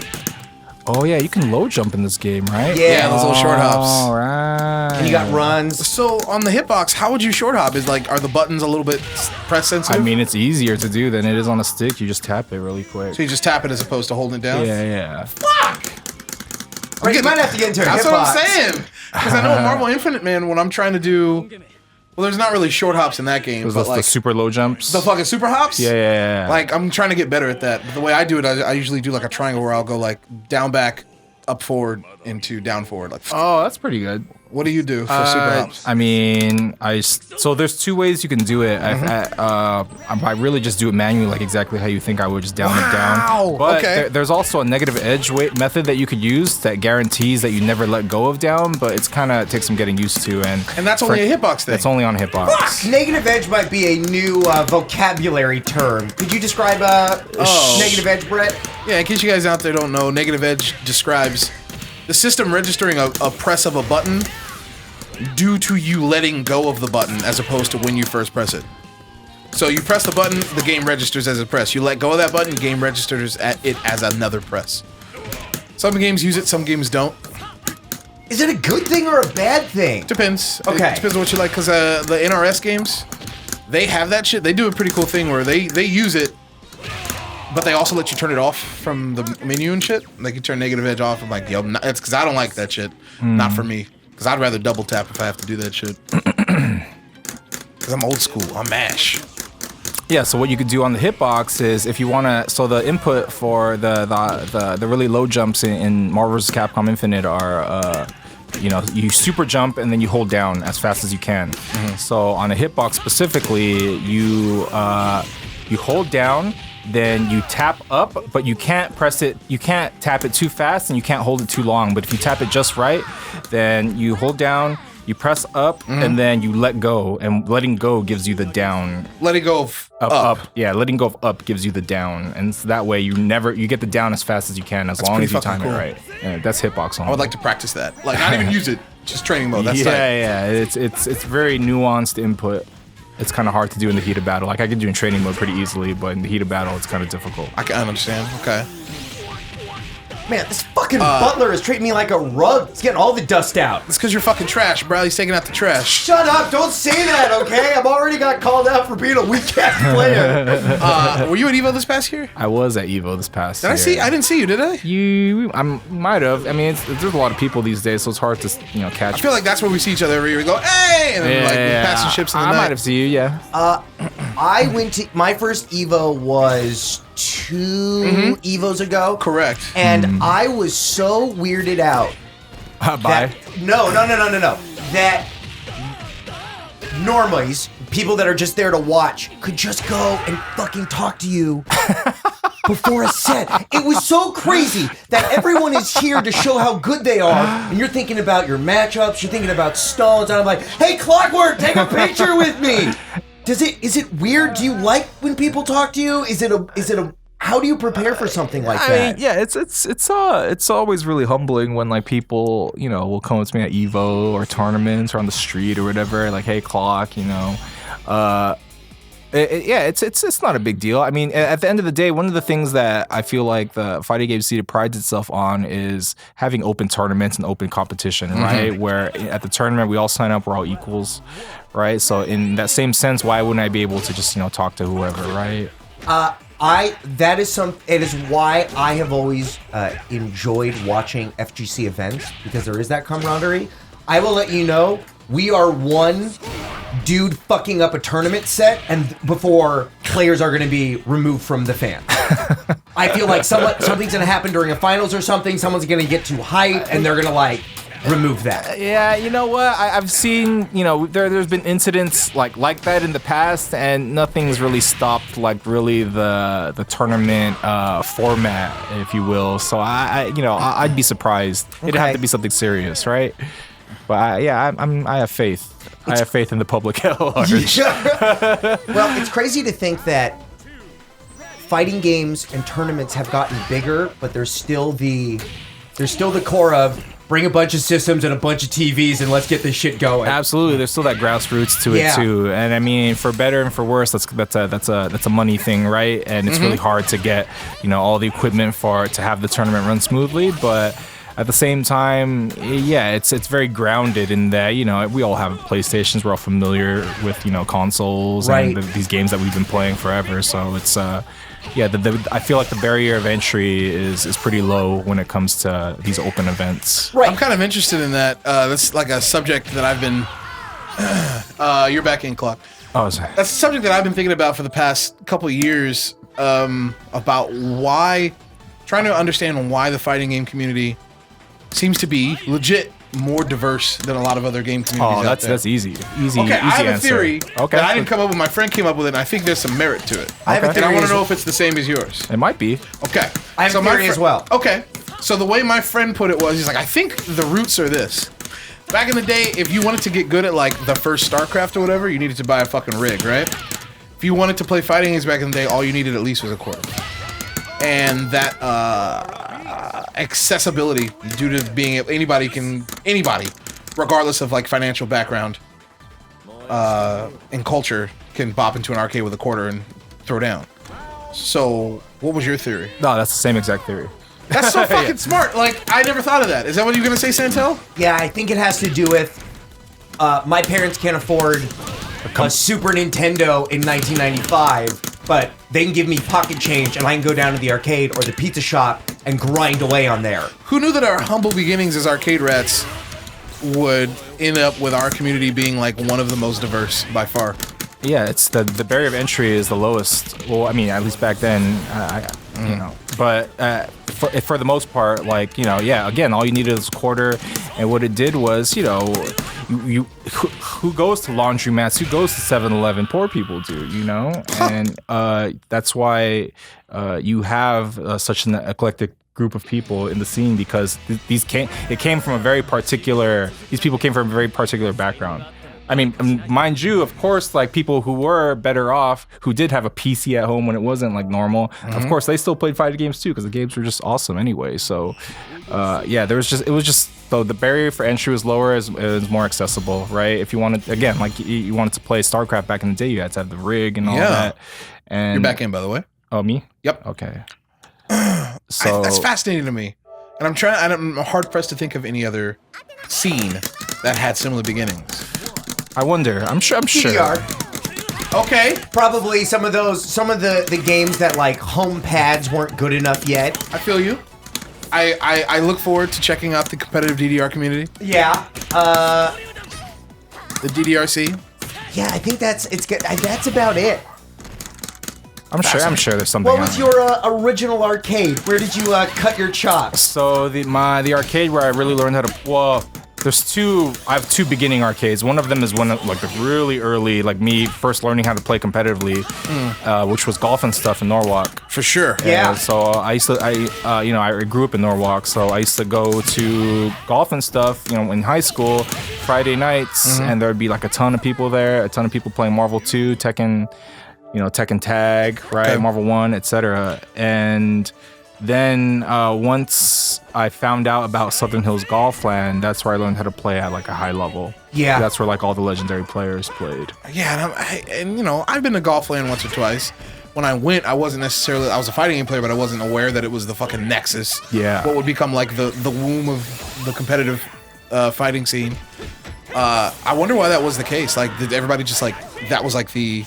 [SPEAKER 3] Oh yeah, you can low jump in this game, right?
[SPEAKER 1] Yeah,
[SPEAKER 2] those little short hops.
[SPEAKER 3] All right.
[SPEAKER 1] And you got runs.
[SPEAKER 2] So on the hitbox, how would you short hop? Are the buttons a little bit press sensitive?
[SPEAKER 3] I mean, it's easier to do than it is on a stick. You just tap it really quick.
[SPEAKER 2] So you just tap it as opposed to holding it down?
[SPEAKER 3] Yeah.
[SPEAKER 1] Right, you might have to get into a
[SPEAKER 2] That's
[SPEAKER 1] hitbox.
[SPEAKER 2] what I'm saying. Because I know Marvel Infinite, man, when I'm trying to do... Well, there's not really short hops in that game,
[SPEAKER 3] Was
[SPEAKER 2] but
[SPEAKER 3] this
[SPEAKER 2] like...
[SPEAKER 3] the super low jumps?
[SPEAKER 2] The fucking super hops?
[SPEAKER 3] Yeah.
[SPEAKER 2] Like, I'm trying to get better at that. But the way I do it, I usually do like a triangle where I'll go like down, back, up, forward, into down, forward. Like,
[SPEAKER 3] Oh, that's pretty good.
[SPEAKER 2] what do you do for super hops?
[SPEAKER 3] I mean, so there's 2 ways you can do it. I really just do it manually, like exactly how you think I would, just down and down. But
[SPEAKER 2] Okay.
[SPEAKER 3] there's also a negative edge method that you could use that guarantees that you never let go of down, but it's kind of takes some getting used to. And
[SPEAKER 2] And that's only a hitbox thing.
[SPEAKER 3] That's only on hitbox.
[SPEAKER 1] Negative edge might be a new vocabulary term. Could you describe negative edge, Brett?
[SPEAKER 2] Yeah, in case you guys out there don't know, negative edge describes the system registering a press of a button due to you letting go of the button as opposed to when you first press it. So you press the button, the game registers as a press. You let go of that button, game registers it as another press. Some games use it, some games don't.
[SPEAKER 1] Is it a good thing or a bad thing?
[SPEAKER 2] Depends.
[SPEAKER 1] Okay.
[SPEAKER 2] It depends on what you like, because the NRS games, they have that shit. They do a pretty cool thing where they use it, but they also let you turn it off from the menu and shit. They can turn negative edge off. I'm like, yo, it's because I don't like that shit. Not for me. Because I'd rather double tap if I have to do that shit. Because I'm old school. I'm MASH.
[SPEAKER 3] Yeah, so what you could do on the hitbox is if you want to. So the input for the really low jumps in Marvel vs. Capcom Infinite are. You super jump and then you hold down as fast as you can. So on a hitbox specifically, you hold down, then you tap up, but you can't press it. You can't tap it too fast and you can't hold it too long. But if you tap it just right, then you hold down, you press up, and then you let go. And letting go gives you the down.
[SPEAKER 2] Letting go of
[SPEAKER 3] Up. Yeah, letting go of up gives you the down, and so that way you get the down as fast as you can, as long
[SPEAKER 2] pretty
[SPEAKER 3] as you
[SPEAKER 2] fucking
[SPEAKER 3] time
[SPEAKER 2] cool.
[SPEAKER 3] it right. Yeah, that's hitbox on.
[SPEAKER 2] I would like to practice that. Like, not even use it. Just training mode. That's tight.
[SPEAKER 3] Yeah. It's very nuanced input. It's kind of hard to do in the heat of battle. Like I can do in training mode pretty easily, but in the heat of battle, it's kind of difficult.
[SPEAKER 2] I can understand. Okay.
[SPEAKER 1] Man, this fucking butler is treating me like a rug. He's getting all the dust out.
[SPEAKER 2] It's because you're fucking trash, bro. He's taking out the trash.
[SPEAKER 1] Shut up! Don't say that, okay? I've already got called out for being a weak ass player.
[SPEAKER 2] Were you at EVO this past year?
[SPEAKER 3] I was at EVO this past year.
[SPEAKER 2] I didn't see you, did I?
[SPEAKER 3] I might have. I mean, there's a lot of people these days, so it's hard to catch.
[SPEAKER 2] I feel like that's where we see each other every year. We go, hey! And then, like, we're passing ships in the night.
[SPEAKER 3] I might have seen you, yeah.
[SPEAKER 1] I went to my first Evo was 2 Evos ago.
[SPEAKER 2] Correct.
[SPEAKER 1] And I was so weirded out.
[SPEAKER 3] Bye.
[SPEAKER 1] No. That normies, people that are just there to watch, could just go and fucking talk to you before a set. It was so crazy that everyone is here to show how good they are, and you're thinking about your matchups, you're thinking about stones, and I'm like, hey, Clockw0rk, take a picture with me. Is it weird? Do you like when people talk to you? Is it a how do you prepare for something like that?
[SPEAKER 3] I mean, yeah, it's always really humbling when like people, will come up to me at Evo or tournaments or on the street or whatever, like, hey, Clock, it's not a big deal. I mean, at the end of the day, one of the things that I feel like the fighting game scene prides itself on is having open tournaments and open competition, right? Where at the tournament we all sign up, we're all equals, right? So in that same sense, why wouldn't I be able to just talk to whoever, right?
[SPEAKER 1] It is why I have always enjoyed watching FGC events, because there is that camaraderie. I will let you know, we are one dude fucking up a tournament set, and before players are going to be removed from the fan. I feel like something's going to happen during a finals or something. Someone's going to get too hyped, and they're going to remove that.
[SPEAKER 3] Yeah, you know what? I've seen, there's been incidents like that in the past, and nothing's really stopped really the tournament format, if you will. So I'd be surprised. Okay. It'd have to be something serious, right? But I have faith. I have faith in the public at large.
[SPEAKER 1] Well, it's crazy to think that fighting games and tournaments have gotten bigger, but there's still the core of bring a bunch of systems and a bunch of TVs and let's get this shit going.
[SPEAKER 3] Absolutely, there's still that grassroots to it too. And I mean, for better and for worse, that's a money thing, right? And it's really hard to get all the equipment to have the tournament run smoothly, but at the same time, it's very grounded in that, we all have PlayStations, we're all familiar with, consoles and these games that we've been playing forever. So it's, I feel like the barrier of entry is pretty low when it comes to these open events.
[SPEAKER 2] Right. I'm kind of interested in that. That's like a subject that I've been, you're back in, Clock.
[SPEAKER 3] Oh, sorry.
[SPEAKER 2] That's a subject that I've been thinking about for the past couple of years, about trying to understand why the fighting game community seems to be legit more diverse than a lot of other game communities out there.
[SPEAKER 3] That's easy.
[SPEAKER 2] Okay,
[SPEAKER 3] easy
[SPEAKER 2] I have
[SPEAKER 3] answer.
[SPEAKER 2] a theory that I didn't come up with. My friend came up with it, and I think there's some merit to it.
[SPEAKER 1] I have a theory.
[SPEAKER 2] And I want to know if it's the same as yours.
[SPEAKER 3] It might be.
[SPEAKER 2] Okay.
[SPEAKER 1] I have a theory as well.
[SPEAKER 2] Okay. So the way my friend put it was, he's like, I think the roots are this. Back in the day, if you wanted to get good at the first StarCraft or whatever, you needed to buy a fucking rig, right? If you wanted to play fighting games back in the day, all you needed at least was a quarter. And that accessibility, due to being anybody, regardless of financial background and culture, can bop into an arcade with a quarter and throw down. So, what was your theory?
[SPEAKER 3] No, that's the same exact theory.
[SPEAKER 2] That's so fucking smart. I never thought of that. Is that what you were gonna say, Santel?
[SPEAKER 1] Yeah, I think it has to do with my parents can't afford a Super Nintendo in 1995, but they can give me pocket change and I can go down to the arcade or the pizza shop and grind away on there.
[SPEAKER 2] Who knew that our humble beginnings as arcade rats would end up with our community being one of the most diverse by far?
[SPEAKER 3] Yeah, it's the barrier of entry is the lowest. Well, I mean, at least back then, But for the most part, again, all you needed was a quarter, and what it did was, who goes to laundromats, who goes to 7-Eleven? Poor people do, and that's why you have such an eclectic group of people in the scene, because these people came from a very particular background. I mean, mind you, of course, people who were better off, who did have a PC at home when it wasn't normal, of course, they still played fighting games too, because the games were just awesome anyway. So, it was just the barrier for entry was lower, it was more accessible, right? If you wanted, again, you wanted to play StarCraft back in the day, you had to have the rig and all that. And
[SPEAKER 2] you're back in, by the way.
[SPEAKER 3] Oh, me?
[SPEAKER 2] Yep.
[SPEAKER 3] Okay. So
[SPEAKER 2] that's fascinating to me, and I'm hard pressed to think of any other scene that had similar beginnings.
[SPEAKER 3] I wonder. I'm sure.
[SPEAKER 2] Okay.
[SPEAKER 1] Probably some of the games that home pads weren't good enough yet.
[SPEAKER 2] I feel you. I look forward to checking out the competitive DDR community.
[SPEAKER 1] Yeah.
[SPEAKER 2] The DDRC.
[SPEAKER 1] Yeah, I think that's about it.
[SPEAKER 3] I'm sure there's something.
[SPEAKER 1] What was
[SPEAKER 3] out there.
[SPEAKER 1] your original arcade? Where did you cut your chops?
[SPEAKER 3] So the arcade where I really learned how to there's two. I have two beginning arcades. One of them is one of like the really early, like me first learning how to play competitively, which was Golf and Stuff in Norwalk.
[SPEAKER 2] For sure.
[SPEAKER 1] Yeah.
[SPEAKER 3] So I grew up in Norwalk, so I used to go to Golf and Stuff, in high school, Friday nights, and there'd be like a ton of people there, a ton of people playing Marvel 2, Tekken, Tekken Tag, right,
[SPEAKER 2] Okay.
[SPEAKER 3] Marvel 1, etc. And then once I found out about Southern Hills Golfland, that's where I learned how to play at like a high level.
[SPEAKER 1] Yeah.
[SPEAKER 3] That's where like all the legendary players played.
[SPEAKER 2] Yeah, and I've been to Golfland once or twice. When I went, I wasn't necessarily, I was a fighting game player, but I wasn't aware that it was the fucking nexus.
[SPEAKER 3] Yeah.
[SPEAKER 2] What would become like the womb of the competitive fighting scene. I wonder why that was the case. Like, did everybody just like, that was like the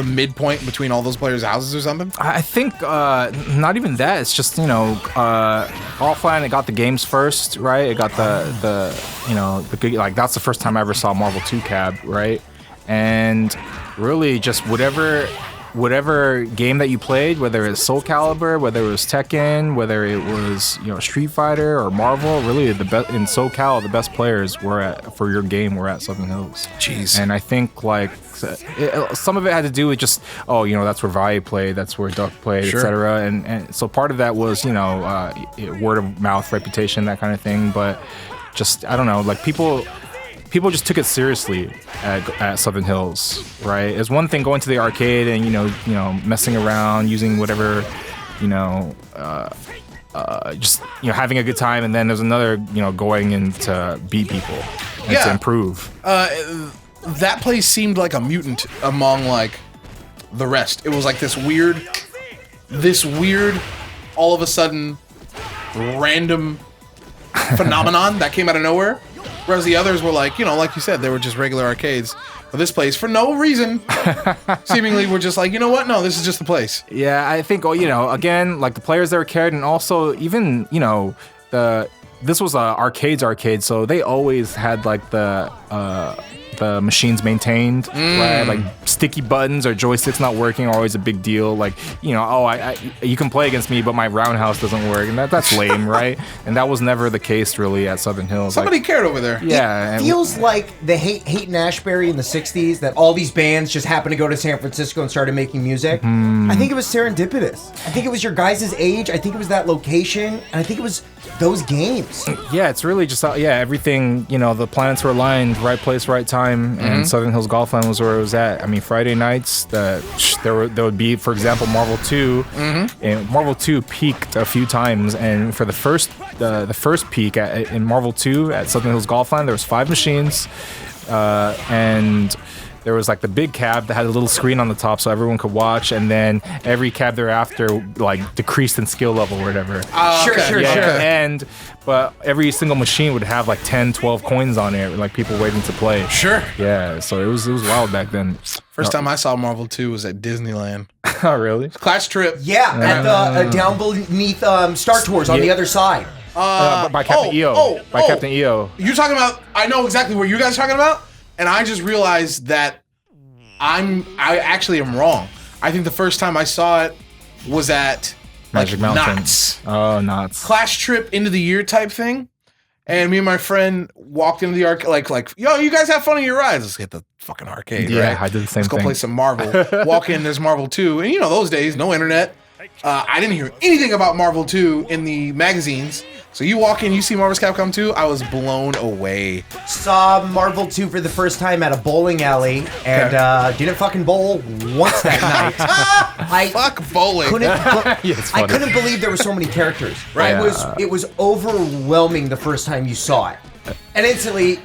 [SPEAKER 2] midpoint between all those players' houses or something?
[SPEAKER 3] I think not even that. It's just Golfland. It got the games first, right? It got that's the first time I ever saw Marvel 2 cab, right? And really, just whatever game that you played, whether it's Soul Calibur, whether it was Tekken, whether it was Street Fighter or Marvel, really in SoCal, the best players for your game were at Southern Hills.
[SPEAKER 2] Jeez.
[SPEAKER 3] And I think like some of it had to do with just that's where Vi played, that's where Duck played,
[SPEAKER 2] Sure.
[SPEAKER 3] etc. And so part of that was word of mouth, reputation, that kind of thing. But just I don't know, like people just took it seriously at Southern Hills, right? It's one thing going to the arcade and messing around, using whatever, just having a good time, and then there's another going in to beat people and to improve.
[SPEAKER 2] That place seemed like a mutant among like the rest. It was like this weird, all of a sudden, random phenomenon that came out of nowhere. Whereas the others were like, like you said, they were just regular arcades. But this place, for no reason, seemingly were just like, you know what? No, this is just the place.
[SPEAKER 3] Yeah, I think, again, like the players that were carried, and also even, this was arcade, so they always had like the machines maintained, right? Like sticky buttons or joysticks not working are always a big deal. Like, you can play against me, but my roundhouse doesn't work, and that's lame, right? And that was never the case really at Southern Hills.
[SPEAKER 2] Somebody cared over there.
[SPEAKER 3] Yeah.
[SPEAKER 1] It feels like the Haight Ashbury in the 60s, that all these bands just happened to go to San Francisco and started making music. I think it was serendipitous. I think it was your guys' age. I think it was that location. And I think it was those games.
[SPEAKER 3] Yeah, it's really just, everything, the planets were aligned, right place, right time. And Southern Hills Golfland was where it was at. I mean, Friday nights, there would be, for example, Marvel 2. And Marvel 2 peaked a few times, and for the first peak in Marvel 2 at Southern Hills Golfland, there was 5 machines, and there was like the big cab that had a little screen on the top so everyone could watch, and then every cab thereafter like decreased in skill level or whatever.
[SPEAKER 1] Sure.
[SPEAKER 3] But every single machine would have like 10, 12 coins on it, like people waiting to play.
[SPEAKER 2] Sure.
[SPEAKER 3] Yeah, so it was wild back then.
[SPEAKER 2] First time I saw Marvel 2 was at Disneyland.
[SPEAKER 3] Oh, really?
[SPEAKER 2] Class trip.
[SPEAKER 1] Yeah, at the down beneath Star Tours on the other side.
[SPEAKER 3] By Captain EO. Captain EO.
[SPEAKER 2] You're talking about, I know exactly what you guys are talking about, and I just realized that I actually am wrong. I think the first time I saw it was at
[SPEAKER 3] Magic Mountain.
[SPEAKER 2] Knott's.
[SPEAKER 3] Oh, Knott's.
[SPEAKER 2] Class trip into the year type thing. And me and my friend walked into the arcade, like, yo, you guys have fun on your rides. Let's hit the fucking arcade,
[SPEAKER 3] Yeah,
[SPEAKER 2] right?
[SPEAKER 3] I did the same
[SPEAKER 2] Let's go
[SPEAKER 3] thing.
[SPEAKER 2] play some Marvel. Walk in, there's Marvel 2. And those days, no internet. I didn't hear anything about Marvel 2 in the magazines. So you walk in, you see Marvel's Capcom 2, I was blown away.
[SPEAKER 1] Saw Marvel 2 for the first time at a bowling alley, and didn't fucking bowl once that night.
[SPEAKER 2] Fuck bowling.
[SPEAKER 1] I couldn't believe there were so many characters.
[SPEAKER 2] Right.
[SPEAKER 1] It was overwhelming the first time you saw it. And instantly,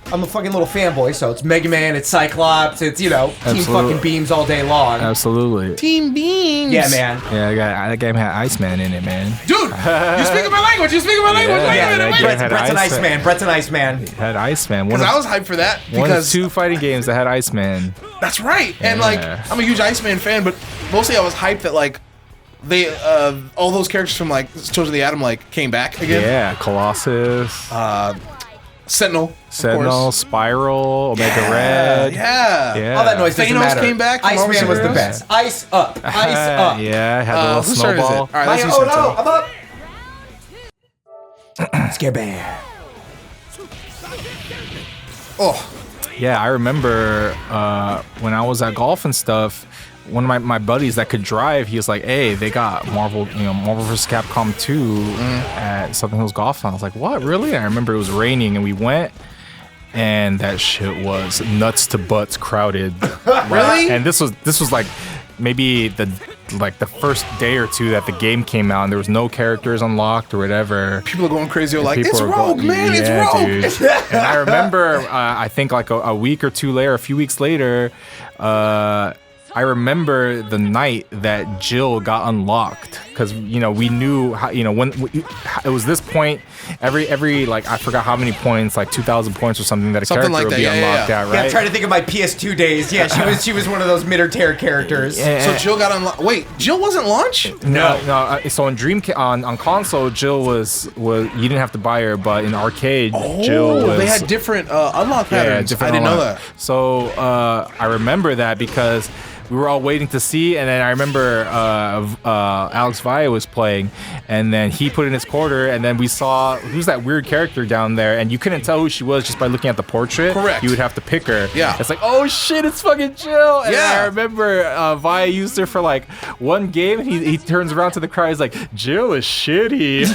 [SPEAKER 1] I'm a fucking little fanboy, so it's Mega Man, it's Cyclops, it's, Team fucking Beams all day long.
[SPEAKER 3] Absolutely.
[SPEAKER 2] Team Beams.
[SPEAKER 1] Yeah, man.
[SPEAKER 3] Yeah, that game had Iceman in it, man.
[SPEAKER 2] Dude, you speak my language. Wait a minute.
[SPEAKER 1] Brett's an Iceman. Brett's an Iceman.
[SPEAKER 3] It had Iceman.
[SPEAKER 2] Because I was hyped for that.
[SPEAKER 3] One of
[SPEAKER 2] Because
[SPEAKER 3] 2 fighting games that had Iceman.
[SPEAKER 2] that's right. And
[SPEAKER 3] Yeah.
[SPEAKER 2] I'm a huge Iceman fan, but mostly I was hyped that they all those characters from Children of the Atom came back again.
[SPEAKER 3] Yeah, Colossus.
[SPEAKER 2] Sentinel.
[SPEAKER 3] Spiral, Omega Red.
[SPEAKER 2] Yeah.
[SPEAKER 1] All that noise doesn't
[SPEAKER 2] Thanos
[SPEAKER 1] matter.
[SPEAKER 2] came back.
[SPEAKER 1] Iceman was the
[SPEAKER 2] Superheroes.
[SPEAKER 1] best. Ice up. Ice up.
[SPEAKER 3] Yeah, had the little
[SPEAKER 2] Whose turn is it?
[SPEAKER 3] snowball.
[SPEAKER 2] All right, let's do
[SPEAKER 1] Oh
[SPEAKER 2] Sentinel.
[SPEAKER 1] no, I'm up. Scare Bear.
[SPEAKER 2] Oh,
[SPEAKER 3] Yeah, I remember when I was at golf and stuff. One of my buddies that could drive, he was like, "Hey, they got Marvel vs. Capcom 2 at Southern Hills Golf." And I was like, "What? Really?" And I remember it was raining, and we went, and that shit was nuts to butts crowded.
[SPEAKER 2] really?
[SPEAKER 3] And this was like maybe the first day or two that the game came out, and there was no characters unlocked or whatever.
[SPEAKER 2] People are going crazy. Like,
[SPEAKER 3] People
[SPEAKER 2] it's
[SPEAKER 3] are
[SPEAKER 2] Rogue, man. It's Rogue.
[SPEAKER 3] Dude. And I remember, I think like a week or two later, a few weeks later, I remember the night that Jill got unlocked because we knew how, when it was this point every like I forgot how many points, like 2,000 points or something that a
[SPEAKER 2] Something
[SPEAKER 3] character
[SPEAKER 2] like
[SPEAKER 3] would be
[SPEAKER 2] that,
[SPEAKER 3] unlocked at, right?
[SPEAKER 1] Yeah, I'm trying to think of my PS2 days. Yeah, she was one of those mid-tier characters.
[SPEAKER 2] So Jill got unlocked. Wait, Jill wasn't launched?
[SPEAKER 3] No. So on on console, Jill was you didn't have to buy her, but in arcade, Jill was.
[SPEAKER 2] They had different unlock patterns. I didn't know that.
[SPEAKER 3] So I remember that because we were all waiting to see, and then I remember Alex Valle was playing, and then he put in his quarter, and then we saw who's that weird character down there, and you couldn't tell who she was just by looking at the portrait.
[SPEAKER 2] Correct.
[SPEAKER 3] You would have to pick her.
[SPEAKER 2] Yeah.
[SPEAKER 3] It's like, oh shit, it's fucking Jill. And
[SPEAKER 2] Yeah.
[SPEAKER 3] I remember Valle used her for like one game, and he turns around to the crowd, he's like, Jill is shitty.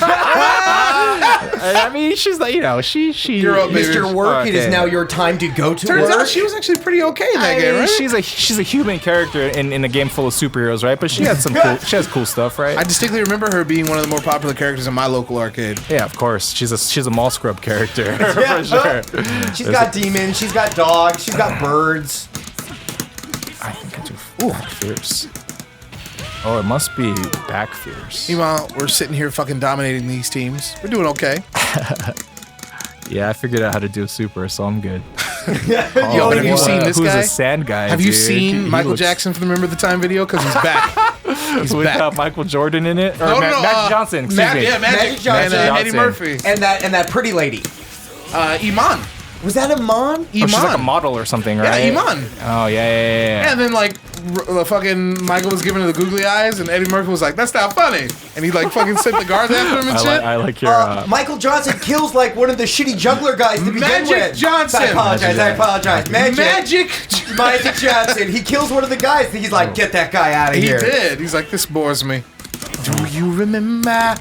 [SPEAKER 3] And I mean, she's like, she.
[SPEAKER 2] You're up, baby.
[SPEAKER 1] Mr. Work, it is now your time to go to
[SPEAKER 2] Turns
[SPEAKER 1] work.
[SPEAKER 2] out she was actually pretty okay in that
[SPEAKER 3] I
[SPEAKER 2] game,
[SPEAKER 3] mean,
[SPEAKER 2] right?
[SPEAKER 3] she's a human character in a game full of superheroes, right? But she has she has cool stuff, right?
[SPEAKER 2] I distinctly remember her being one of the more popular characters in my local arcade.
[SPEAKER 3] Yeah, of course. She's a mall scrub character
[SPEAKER 1] Yeah.
[SPEAKER 3] for sure.
[SPEAKER 1] She's got demons, she's got dogs, she's got birds.
[SPEAKER 3] I think I do. Back fierce. Oh, it must be back fierce.
[SPEAKER 2] Meanwhile, we're sitting here fucking dominating these teams. We're doing okay.
[SPEAKER 3] Yeah, I figured out how to do a super, so I'm good.
[SPEAKER 2] Yo, but have you seen this
[SPEAKER 3] who's
[SPEAKER 2] guy?
[SPEAKER 3] a sand guy?
[SPEAKER 2] Have you
[SPEAKER 3] dude?
[SPEAKER 2] seen
[SPEAKER 3] He
[SPEAKER 2] Michael
[SPEAKER 3] looks-
[SPEAKER 2] Jackson from the Remember the Time video? Because he's back. He's
[SPEAKER 3] with
[SPEAKER 2] back.
[SPEAKER 3] Michael Jordan in it? Or
[SPEAKER 2] No,
[SPEAKER 3] Magic Johnson, excuse me.
[SPEAKER 2] Yeah,
[SPEAKER 1] Magic Johnson.
[SPEAKER 2] and Eddie
[SPEAKER 3] Johnson.
[SPEAKER 2] Murphy.
[SPEAKER 1] And that pretty lady.
[SPEAKER 2] Iman.
[SPEAKER 1] Was that Iman?
[SPEAKER 3] Oh, she's like a model or something, right?
[SPEAKER 2] Yeah, Iman.
[SPEAKER 3] Oh, yeah.
[SPEAKER 2] And then like fucking Michael was giving her the googly eyes, and Eddie Murphy was like, "That's not funny," and he like fucking sent the guards after him and shit.
[SPEAKER 3] I like your.
[SPEAKER 1] Michael Johnson kills like one of the shitty juggler guys to begin
[SPEAKER 2] Magic
[SPEAKER 1] with.
[SPEAKER 2] Johnson.
[SPEAKER 1] I apologize. Magic Johnson. He kills one of the guys. He's like, get that guy out of
[SPEAKER 2] He
[SPEAKER 1] here.
[SPEAKER 2] did. He's like, "This bores me." Do you remember?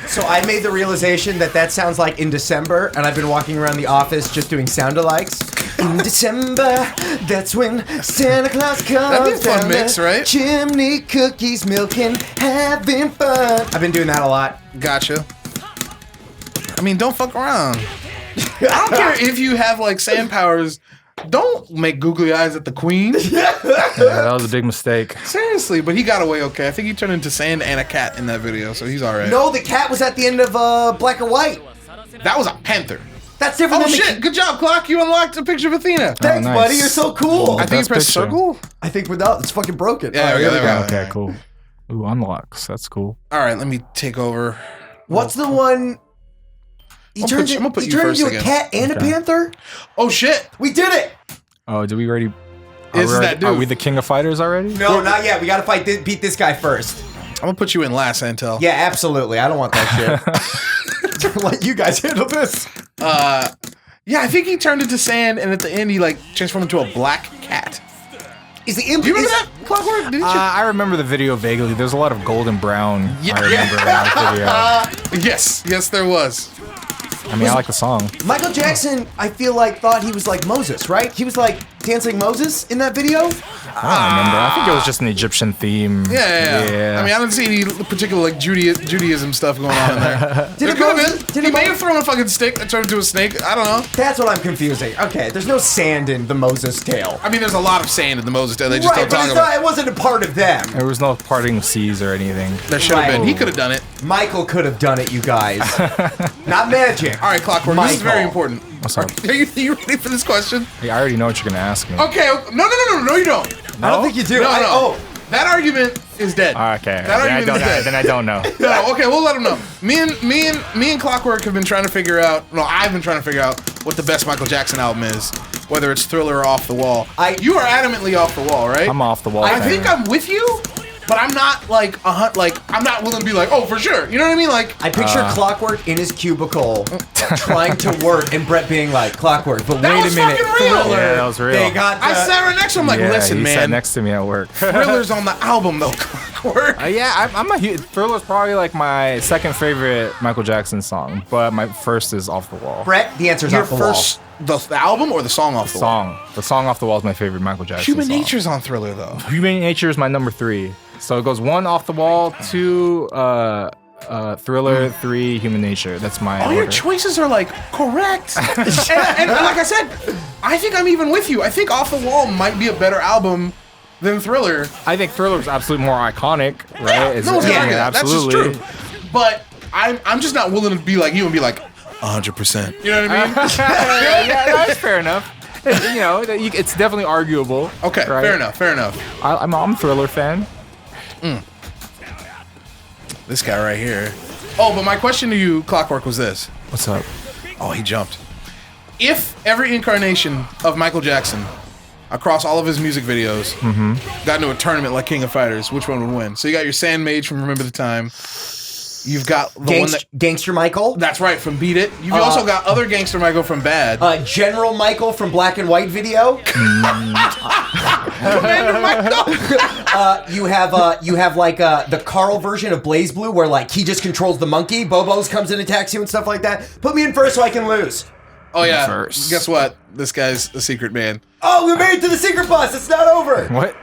[SPEAKER 1] So I made the realization that sounds like in December, and I've been walking around the office just doing sound-alikes. In December, that's when Santa Claus comes.
[SPEAKER 2] That'd be a fun
[SPEAKER 1] down
[SPEAKER 2] mix,
[SPEAKER 1] the
[SPEAKER 2] right?
[SPEAKER 1] Chimney, cookies, milking, having fun. I've been doing that a lot.
[SPEAKER 2] Gotcha. I mean, don't fuck around. I don't care if you have like sand powers. Don't make googly eyes at the queen.
[SPEAKER 3] Yeah, that was a big mistake.
[SPEAKER 2] Seriously, but he got away okay. I think he turned into sand and a cat in that video, so he's all right.
[SPEAKER 1] No, the cat was at the end of Black or White.
[SPEAKER 2] That was a panther.
[SPEAKER 1] That's different
[SPEAKER 2] Oh
[SPEAKER 1] than
[SPEAKER 2] shit! Good job, Clock. You unlocked a picture of Athena.
[SPEAKER 1] Thanks,
[SPEAKER 3] nice.
[SPEAKER 1] buddy. You're so cool.
[SPEAKER 2] I think
[SPEAKER 3] Best
[SPEAKER 2] you pressed
[SPEAKER 3] picture.
[SPEAKER 2] circle.
[SPEAKER 1] I think without it's fucking broken.
[SPEAKER 2] Yeah,
[SPEAKER 1] All right,
[SPEAKER 2] there
[SPEAKER 1] here
[SPEAKER 2] we go.
[SPEAKER 3] Okay, cool. Ooh, unlocks. That's cool.
[SPEAKER 2] All right, let me take over.
[SPEAKER 1] What's the one? He
[SPEAKER 2] I'm
[SPEAKER 1] turned
[SPEAKER 2] gonna put you
[SPEAKER 1] into
[SPEAKER 2] first
[SPEAKER 1] a
[SPEAKER 2] again.
[SPEAKER 1] cat and a
[SPEAKER 3] Okay.
[SPEAKER 1] panther.
[SPEAKER 2] Oh shit!
[SPEAKER 1] We did it.
[SPEAKER 3] Oh, did we already?
[SPEAKER 2] Is that dude?
[SPEAKER 3] Are we the King of Fighters already?
[SPEAKER 1] No, not yet. We gotta beat this guy first.
[SPEAKER 2] I'm gonna put you in last, Antel.
[SPEAKER 1] Yeah, absolutely. I don't want that shit. Let you guys handle this.
[SPEAKER 2] Yeah, I think he turned into sand, and at the end he like transformed into a black cat.
[SPEAKER 1] Is the imp?
[SPEAKER 2] Do you remember that, Clockw0rk? Didn't you?
[SPEAKER 3] I remember the video vaguely. There's a lot of gold and brown.
[SPEAKER 2] Yeah.
[SPEAKER 3] I remember that video.
[SPEAKER 2] Yes, there was.
[SPEAKER 3] I mean, I like the song.
[SPEAKER 1] Michael Jackson, I feel like thought he was like Moses, right? He was like dancing Moses in that video.
[SPEAKER 3] I don't remember. I think it was just an Egyptian theme.
[SPEAKER 2] Yeah. I mean, I don't see any particular like Judaism stuff going on in there.
[SPEAKER 1] Did
[SPEAKER 2] There
[SPEAKER 1] it
[SPEAKER 2] could have
[SPEAKER 1] Moses-
[SPEAKER 2] been.
[SPEAKER 1] did
[SPEAKER 2] He
[SPEAKER 1] it
[SPEAKER 2] may
[SPEAKER 1] Mo-
[SPEAKER 2] have thrown a fucking stick that turned into a snake. I don't know.
[SPEAKER 1] That's what I'm confusing. Okay, there's no sand in the Moses tale.
[SPEAKER 2] I mean, there's a lot of sand in the Moses Tale. They just
[SPEAKER 1] Right,
[SPEAKER 2] don't
[SPEAKER 1] but
[SPEAKER 2] talk
[SPEAKER 1] it's
[SPEAKER 2] about
[SPEAKER 1] not,
[SPEAKER 2] it.
[SPEAKER 1] it wasn't a part of them.
[SPEAKER 3] There was no parting of seas or anything.
[SPEAKER 2] There should have been.
[SPEAKER 1] Right.
[SPEAKER 2] He could have done it.
[SPEAKER 1] Michael could have done it, you guys. Not magic.
[SPEAKER 2] All right, Clockw0rk. This is very
[SPEAKER 1] Michael.
[SPEAKER 2] important.
[SPEAKER 3] What's up?
[SPEAKER 2] Are you ready for this question?
[SPEAKER 3] Hey, I already know what you're gonna ask me.
[SPEAKER 2] Okay. No, you don't.
[SPEAKER 1] I don't think you do.
[SPEAKER 2] No. That argument is dead.
[SPEAKER 3] Okay.
[SPEAKER 2] That argument is dead.
[SPEAKER 3] Then I don't know.
[SPEAKER 2] No, okay, we'll let them know. Me and Clockw0rk have been trying to figure out. No, I've been trying to figure out what the best Michael Jackson album is, whether it's Thriller or Off the Wall. You are adamantly off the wall, right?
[SPEAKER 3] I'm off the wall.
[SPEAKER 2] I think I'm with you, but I'm not like I'm not willing to be like, oh, for sure. You know what I mean? Like
[SPEAKER 1] I picture Clockw0rk in his cubicle trying to work, and Brett being like, Clockw0rk, but
[SPEAKER 2] that
[SPEAKER 1] wait
[SPEAKER 2] was
[SPEAKER 1] a minute,
[SPEAKER 2] fucking real.
[SPEAKER 1] Thriller.
[SPEAKER 3] Yeah, that was real.
[SPEAKER 1] They got.
[SPEAKER 2] I sat right next to him, like, listen,
[SPEAKER 3] he
[SPEAKER 2] man.
[SPEAKER 3] sat next to me at work.
[SPEAKER 2] Thriller's on the album though, Clockw0rk.
[SPEAKER 3] Yeah, I'm a huge. Thriller's probably like my second favorite Michael Jackson song, but my first is Off the Wall.
[SPEAKER 1] Brett, the answer's
[SPEAKER 2] Your
[SPEAKER 1] off the
[SPEAKER 2] first, the album or the song Off the Wall?
[SPEAKER 3] The song Off the Wall is my favorite Michael Jackson
[SPEAKER 2] Human
[SPEAKER 3] song.
[SPEAKER 2] Nature's on Thriller though.
[SPEAKER 3] Human Nature is my number 3. So it goes 1 Off the Wall, 2 Thriller, 3 Human Nature. That's my
[SPEAKER 2] All
[SPEAKER 3] order.
[SPEAKER 2] your choices are like correct. and like I said, I think I'm even with you. I think Off the Wall might be a better album than Thriller.
[SPEAKER 3] I think Thriller's absolutely more iconic, right?
[SPEAKER 2] No one's gonna argue that.
[SPEAKER 3] Absolutely.
[SPEAKER 2] That's just true. But I'm just not willing to be like you and be like 100%. You know what I mean?
[SPEAKER 3] Yeah, that's fair enough. You know, it's definitely arguable.
[SPEAKER 2] Okay,
[SPEAKER 3] right?
[SPEAKER 2] fair enough.
[SPEAKER 3] I'm a Thriller fan.
[SPEAKER 2] This guy right here. Oh, but my question to you, Clockw0rk, was this.
[SPEAKER 3] What's up?
[SPEAKER 2] Oh, he jumped. If every incarnation of Michael Jackson across all of his music videos got into a tournament like King of Fighters, which one would win? So you got your Sand Mage from Remember the Time. You've got the one that...
[SPEAKER 1] Gangster Michael.
[SPEAKER 2] That's right, from Beat It. You've also got other Gangster Michael from Bad.
[SPEAKER 1] General Michael from Black and White Video.
[SPEAKER 2] Commander Michael!
[SPEAKER 1] You have like the Carl version of Blaze Blue, where like he just controls the monkey. Bobos comes and attacks you and stuff like that. Put me in first so I can lose.
[SPEAKER 2] Oh yeah.
[SPEAKER 3] First.
[SPEAKER 2] Guess what? This guy's a secret man.
[SPEAKER 1] Oh, we made it to the secret bus. It's not over.
[SPEAKER 3] What?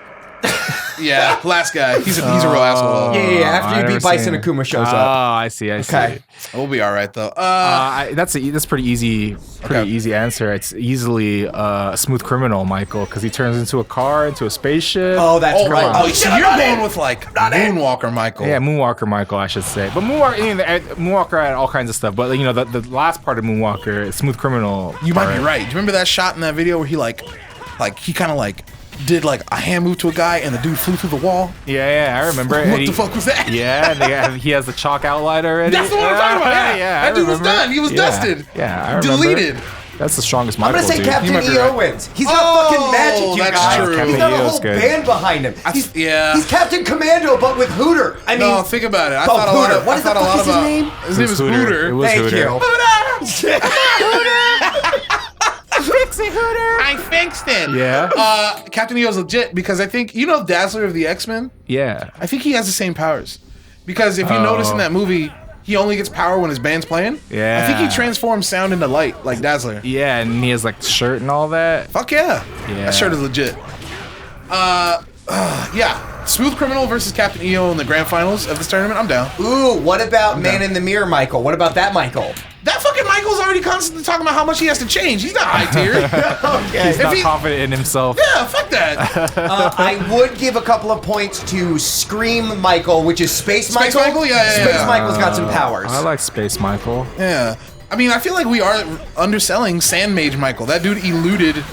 [SPEAKER 2] Yeah, last guy. He's a real asshole.
[SPEAKER 1] Yeah. After you beat Bison, Akuma shows up.
[SPEAKER 3] Oh, I see.
[SPEAKER 1] Okay.
[SPEAKER 2] We'll be all right though.
[SPEAKER 3] That's pretty easy. Easy answer. It's easily Smooth Criminal, Michael, because he turns into a car, into a spaceship.
[SPEAKER 1] Oh, that's right.
[SPEAKER 2] Oh, so you're going with like Moonwalker Michael.
[SPEAKER 3] Yeah, Moonwalker Michael, I should say. But Moonwalker had all kinds of stuff. But you know, the last part of Moonwalker, Smooth Criminal.
[SPEAKER 2] You might be right. Do you remember that shot in that video where he he kind of like did like a hand move to a guy and the dude flew through the wall?
[SPEAKER 3] Yeah, I remember.
[SPEAKER 2] What the fuck was that?
[SPEAKER 3] Yeah, he has the chalk outline already.
[SPEAKER 2] That's the one I'm talking about. Yeah, that dude was done. He was dusted.
[SPEAKER 3] Yeah, I remember.
[SPEAKER 2] Deleted.
[SPEAKER 3] That's the strongest
[SPEAKER 1] I'm
[SPEAKER 3] Michael,
[SPEAKER 1] gonna say
[SPEAKER 3] dude.
[SPEAKER 1] Captain
[SPEAKER 2] might be
[SPEAKER 1] EO
[SPEAKER 2] right.
[SPEAKER 1] wins. He's got fucking magic, you
[SPEAKER 2] that's
[SPEAKER 1] guys.
[SPEAKER 2] true.
[SPEAKER 1] He's got a
[SPEAKER 3] Captain
[SPEAKER 1] whole
[SPEAKER 3] EO's good.
[SPEAKER 1] band behind him. He's Captain Commando, but with Hooter. I mean,
[SPEAKER 2] No, think about it. I
[SPEAKER 1] Oh,
[SPEAKER 2] thought a lot
[SPEAKER 1] Hooter.
[SPEAKER 2] of.
[SPEAKER 1] What
[SPEAKER 2] I
[SPEAKER 1] is
[SPEAKER 2] thought
[SPEAKER 1] the
[SPEAKER 2] a lot
[SPEAKER 1] fuck is his
[SPEAKER 2] about.
[SPEAKER 1] name?
[SPEAKER 2] His name is Hooter.
[SPEAKER 3] It was
[SPEAKER 1] thank
[SPEAKER 3] Hooter.
[SPEAKER 1] you.
[SPEAKER 3] Pixie Hooter.
[SPEAKER 2] I fixed it.
[SPEAKER 3] Yeah.
[SPEAKER 2] Captain EO's legit because I think you know Dazzler of the X-Men.
[SPEAKER 3] Yeah.
[SPEAKER 2] I think he has the same powers because if you notice in that movie, he only gets power when his band's playing.
[SPEAKER 3] Yeah.
[SPEAKER 2] I think he transforms sound into light like Dazzler.
[SPEAKER 3] Yeah, and he has like shirt and all that.
[SPEAKER 2] Fuck yeah.
[SPEAKER 3] Yeah.
[SPEAKER 2] That shirt is legit. Yeah. Smooth Criminal versus Captain EO in the grand finals of this tournament. I'm down.
[SPEAKER 1] Ooh, what about Man in the Mirror, Michael? What about that, Michael?
[SPEAKER 2] That fucking Michael's already constantly talking about how much he has to change. He's not high tier.
[SPEAKER 1] Okay.
[SPEAKER 3] He's not confident in himself.
[SPEAKER 2] Yeah, fuck that.
[SPEAKER 1] I would give a couple of points to Scream Michael, which is Space Michael.
[SPEAKER 2] Michael? Yeah.
[SPEAKER 1] Space Michael's got some powers.
[SPEAKER 3] I like Space Michael.
[SPEAKER 2] Yeah. I mean, I feel like we are underselling Sand Mage Michael. That dude eluded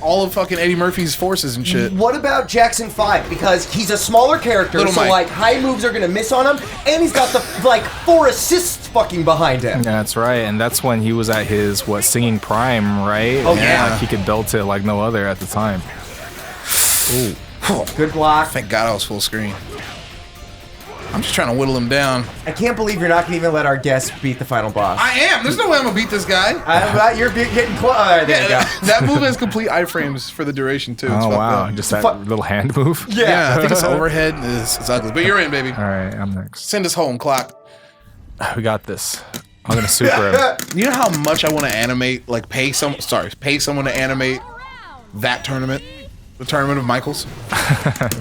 [SPEAKER 2] all of fucking Eddie Murphy's forces and shit.
[SPEAKER 1] What about Jackson 5? Because he's a smaller character,
[SPEAKER 2] Little
[SPEAKER 1] so
[SPEAKER 2] Mike.
[SPEAKER 1] like high moves are gonna miss on him, and he's got the like 4 assists fucking behind him.
[SPEAKER 3] Yeah, that's right. And that's when he was at his singing prime, right?
[SPEAKER 1] Oh,
[SPEAKER 3] And,
[SPEAKER 1] yeah.
[SPEAKER 3] like, he could belt it like no other at the time. Ooh.
[SPEAKER 1] Good block.
[SPEAKER 2] Thank God I was full screen. I'm just trying to whittle him down.
[SPEAKER 1] I can't believe you're not gonna even let our guest beat the final boss.
[SPEAKER 2] I am. There's no way I'm gonna beat this guy.
[SPEAKER 1] You're getting close. There you go.
[SPEAKER 2] That move has complete iframes for the duration too. It's
[SPEAKER 3] Oh,
[SPEAKER 2] fucked
[SPEAKER 3] wow.
[SPEAKER 2] up.
[SPEAKER 3] Just that little hand move?
[SPEAKER 2] Yeah, I think it's overhead. It's ugly. But you're in, baby.
[SPEAKER 3] All right, I'm next.
[SPEAKER 2] Send us home, Clock.
[SPEAKER 3] We got this. I'm going to super him.
[SPEAKER 2] You know how much I want to animate, like pay someone to animate that tournament? The tournament of Michaels?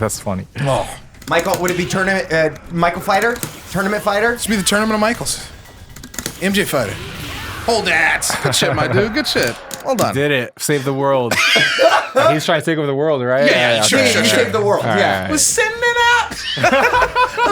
[SPEAKER 3] That's funny.
[SPEAKER 2] Oh.
[SPEAKER 1] Michael, would it be Michael Fighter? Tournament Fighter?
[SPEAKER 2] This would be the tournament of Michaels. MJ Fighter. Hold that. Good shit, my dude. Good shit. Hold on.
[SPEAKER 3] Did it. Save the world. He's trying to take over the world, right?
[SPEAKER 2] Yeah, sure.
[SPEAKER 1] You saved the world.
[SPEAKER 3] All
[SPEAKER 1] Yeah.
[SPEAKER 3] right.
[SPEAKER 2] We're sending it out.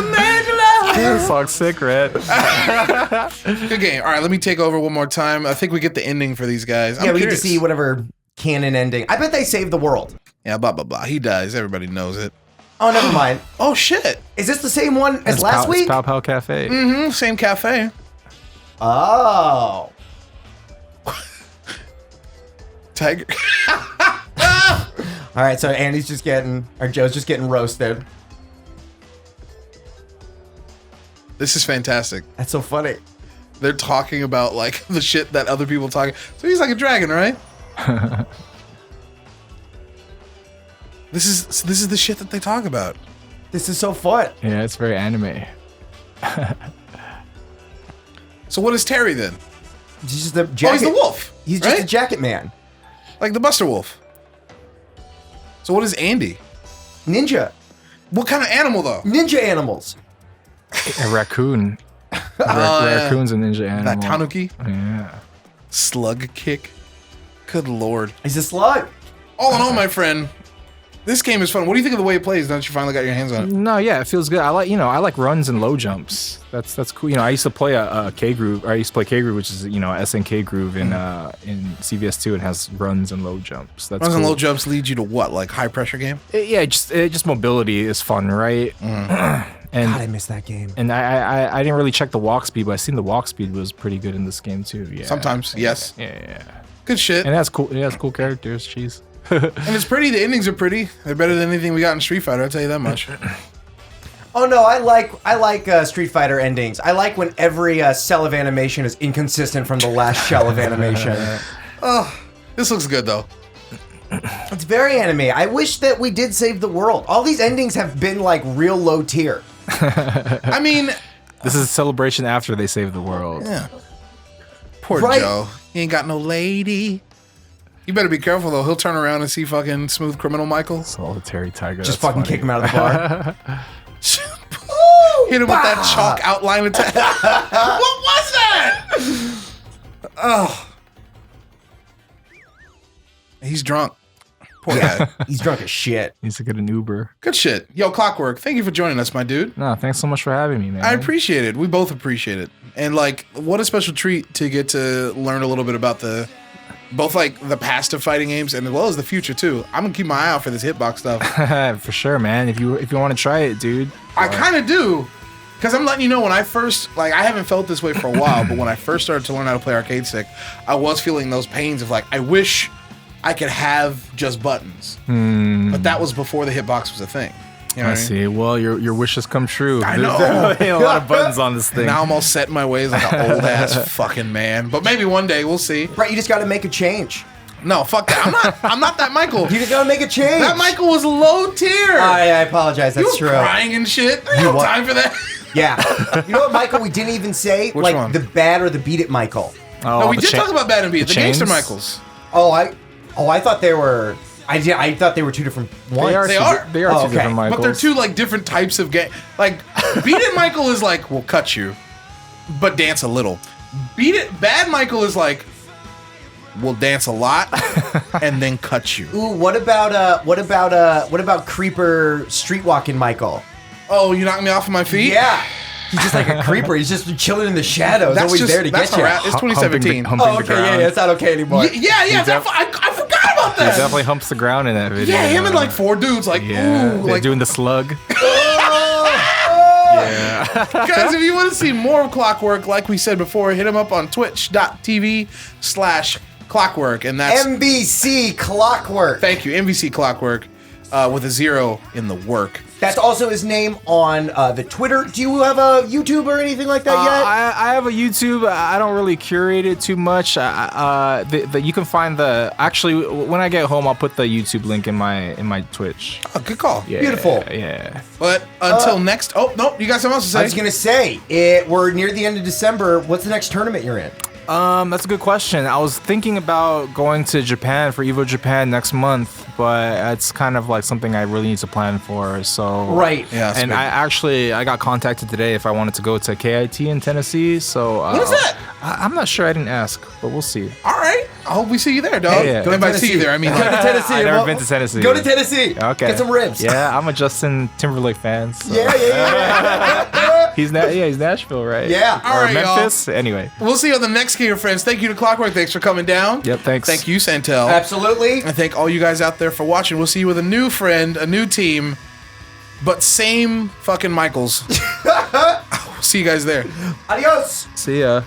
[SPEAKER 2] Imagine
[SPEAKER 3] This song's sick, Red.
[SPEAKER 2] Good game. All right, let me take over one more time. I think we get the ending for these guys.
[SPEAKER 1] Yeah, we get to see whatever canon ending. I bet they saved the world.
[SPEAKER 2] Yeah, blah, blah, blah. He dies. Everybody knows it.
[SPEAKER 1] Oh, never mind.
[SPEAKER 2] Oh, shit.
[SPEAKER 1] Is this the same one as last week?
[SPEAKER 3] It's Pow Pow Cafe.
[SPEAKER 2] Mm-hmm. Same cafe.
[SPEAKER 1] Oh.
[SPEAKER 2] Tiger.
[SPEAKER 1] All right, so Joe's just getting roasted.
[SPEAKER 2] This is fantastic.
[SPEAKER 1] That's so funny.
[SPEAKER 2] They're talking about like the shit that other people talk. So he's like a dragon, right? This is the shit that they talk about.
[SPEAKER 1] This is so fun.
[SPEAKER 3] Yeah, it's very anime.
[SPEAKER 2] So what is Terry then?
[SPEAKER 1] He's just the
[SPEAKER 2] Oh,
[SPEAKER 1] jacket.
[SPEAKER 2] he's the wolf.
[SPEAKER 1] He's just
[SPEAKER 2] right?
[SPEAKER 1] a jacket man.
[SPEAKER 2] Like the Buster Wolf. So what is Andy?
[SPEAKER 1] Ninja.
[SPEAKER 2] What kind of animal though?
[SPEAKER 1] Ninja animals.
[SPEAKER 3] A raccoon. Raccoon's a ninja animal.
[SPEAKER 2] That tanuki?
[SPEAKER 3] Yeah.
[SPEAKER 2] Slug kick. Good lord.
[SPEAKER 1] He's a slug.
[SPEAKER 2] All in all, my friend, this game is fun. What do you think of the way it plays now that you finally got your hands on it?
[SPEAKER 3] No, yeah, it feels good. I like runs and low jumps. That's cool. I used to play a K groove. Or I used to play K groove, which is SNK groove in CVS2. It has runs and low jumps. That's
[SPEAKER 2] Runs
[SPEAKER 3] cool.
[SPEAKER 2] and low jumps lead you to what? Like high pressure game?
[SPEAKER 3] Just mobility is fun, right? And
[SPEAKER 1] God, I miss that game.
[SPEAKER 3] and I didn't really check the walk speed, but I seen the walk speed was pretty good in this game too. Yeah.
[SPEAKER 2] Sometimes, yes.
[SPEAKER 3] Yeah.
[SPEAKER 2] Good shit.
[SPEAKER 3] And it has cool characters. Jeez.
[SPEAKER 2] And it's pretty. The endings are pretty. They're better than anything we got in Street Fighter. I'll tell you that much.
[SPEAKER 1] Oh no, I like Street Fighter endings. I like when every cell of animation is inconsistent from the last shell of animation.
[SPEAKER 2] Oh, this looks good though.
[SPEAKER 1] It's very anime. I wish that we did save the world. All these endings have been like real low tier.
[SPEAKER 2] I mean,
[SPEAKER 3] This is a celebration after they save the world.
[SPEAKER 2] yeah. Poor
[SPEAKER 1] Right.
[SPEAKER 2] Joe. He ain't got no lady. You better be careful though. He'll turn around and see fucking smooth criminal Michael.
[SPEAKER 3] Solitary tiger.
[SPEAKER 1] Just
[SPEAKER 3] that's
[SPEAKER 1] fucking
[SPEAKER 3] funny.
[SPEAKER 1] kick him out of the bar.
[SPEAKER 2] Hit him with that chalk outline attack. What was that? Oh. He's drunk. Poor guy.
[SPEAKER 1] He's drunk as shit.
[SPEAKER 3] Needs to get an Uber.
[SPEAKER 2] Good shit. Yo, Clockw0rk, thank you for joining us, my dude.
[SPEAKER 3] No, thanks so much for having me, man.
[SPEAKER 2] I appreciate it. We both appreciate it. And like, what a special treat to get to learn a little bit about both like the past of fighting games and as well as the future too. I'm gonna keep my eye out for this hitbox stuff.
[SPEAKER 3] For sure, man. If you want to try it, dude.
[SPEAKER 2] I kind of do. Because I'm letting you know, when I first, like, I haven't felt this way for a while, but when I first started to learn how to play arcade stick, I was feeling those pains of like, I wish I could have just buttons. But that was before the hitbox was a thing. You know
[SPEAKER 3] I
[SPEAKER 2] what I mean?
[SPEAKER 3] see. Well, your wishes come true.
[SPEAKER 2] I
[SPEAKER 3] There's
[SPEAKER 2] know.
[SPEAKER 3] definitely a lot of buttons on this thing.
[SPEAKER 2] Now I'm all set in my ways like an old ass fucking man. But maybe one day we'll see.
[SPEAKER 1] Right, you just gotta make a change.
[SPEAKER 2] No, fuck that. I'm not that Michael.
[SPEAKER 1] You just gotta make a change.
[SPEAKER 2] That Michael was low tier.
[SPEAKER 1] I apologize,
[SPEAKER 2] You
[SPEAKER 1] that's
[SPEAKER 2] was
[SPEAKER 1] true.
[SPEAKER 2] crying and shit. I have
[SPEAKER 1] what?
[SPEAKER 2] time for that.
[SPEAKER 1] Yeah. You know what, Michael, we didn't even say?
[SPEAKER 2] Which
[SPEAKER 1] like
[SPEAKER 2] one?
[SPEAKER 1] the bad or the beat it Michael.
[SPEAKER 3] Oh,
[SPEAKER 2] No, we
[SPEAKER 3] the
[SPEAKER 2] did talk about Bad and Beat. The
[SPEAKER 3] chains?
[SPEAKER 2] Gangster Michaels.
[SPEAKER 1] I thought they were I thought they were two different ones.
[SPEAKER 2] They are.
[SPEAKER 3] They are
[SPEAKER 1] Oh,
[SPEAKER 3] two
[SPEAKER 1] okay.
[SPEAKER 3] different Michaels.
[SPEAKER 2] But they're two like different types of game. Like Beat It Michael is like, we'll cut you, but dance a little. Bad Michael is like, we'll dance a lot and then cut you.
[SPEAKER 1] Ooh, what about creeper streetwalking Michael?
[SPEAKER 2] Oh, you knocked me off of my feet?
[SPEAKER 1] Yeah. He's just like a creeper. He's just chilling in the shadows, always there to get you.
[SPEAKER 2] It's 2017.
[SPEAKER 3] Humping
[SPEAKER 1] Oh,
[SPEAKER 3] the
[SPEAKER 1] okay,
[SPEAKER 3] ground.
[SPEAKER 1] yeah, it's not okay anymore.
[SPEAKER 2] Yeah. I forgot about
[SPEAKER 3] He
[SPEAKER 2] that.
[SPEAKER 3] definitely humps the ground in that video.
[SPEAKER 2] Yeah, him and like four dudes, like,
[SPEAKER 3] Yeah,
[SPEAKER 2] ooh,
[SPEAKER 3] they're
[SPEAKER 2] like,
[SPEAKER 3] doing the slug.
[SPEAKER 2] guys, if you want to see more of Clockw0rk, like we said before, hit him up on twitch.tv/Clockw0rk, and that's
[SPEAKER 1] MBC Clockw0rk.
[SPEAKER 2] thank you, MVC Clockw0rk, with a 0 in the work.
[SPEAKER 1] That's also his name on the Twitter. Do you have a YouTube or anything like that yet?
[SPEAKER 3] I have a YouTube. I don't really curate it too much. You can find actually when I get home, I'll put the YouTube link in my Twitch.
[SPEAKER 2] Oh, good call.
[SPEAKER 3] Yeah,
[SPEAKER 1] Beautiful.
[SPEAKER 3] Yeah.
[SPEAKER 2] But until next, oh no, you got something else to say?
[SPEAKER 1] I was gonna say we're near the end of December. What's the next tournament you're in?
[SPEAKER 3] That's a good question. I was thinking about going to Japan for Evo Japan next month, but it's kind of like something I really need to plan for. So
[SPEAKER 1] Right.
[SPEAKER 2] Yeah.
[SPEAKER 3] And I got contacted today if I wanted to go to KIT in Tennessee. So
[SPEAKER 2] What is that?
[SPEAKER 3] I'm not sure. I didn't ask, but we'll see.
[SPEAKER 2] All right. I hope we see you there, dog.
[SPEAKER 3] Yeah.
[SPEAKER 1] Go to
[SPEAKER 2] And by see you
[SPEAKER 1] Tennessee.
[SPEAKER 2] there, I mean
[SPEAKER 1] Go to
[SPEAKER 2] like,
[SPEAKER 1] Tennessee.
[SPEAKER 3] I've never been to Tennessee.
[SPEAKER 1] Go to Tennessee.
[SPEAKER 3] Okay.
[SPEAKER 1] Get some ribs.
[SPEAKER 3] Yeah, I'm a Justin Timberlake fan. So.
[SPEAKER 1] Yeah.
[SPEAKER 3] He's Nashville, right?
[SPEAKER 1] Yeah.
[SPEAKER 2] All
[SPEAKER 3] Or
[SPEAKER 2] right, y'all.
[SPEAKER 3] Memphis. Anyway.
[SPEAKER 2] We'll see you on the next King of Friends. Thank you to Clockw0rk. Thanks for coming down.
[SPEAKER 3] Yep. Thanks.
[SPEAKER 2] Thank you, Santel.
[SPEAKER 1] Absolutely.
[SPEAKER 2] And thank all you guys out there for watching. We'll see you with a new friend, a new team, but same fucking Michaels. See you guys there.
[SPEAKER 1] Adios.
[SPEAKER 3] See ya.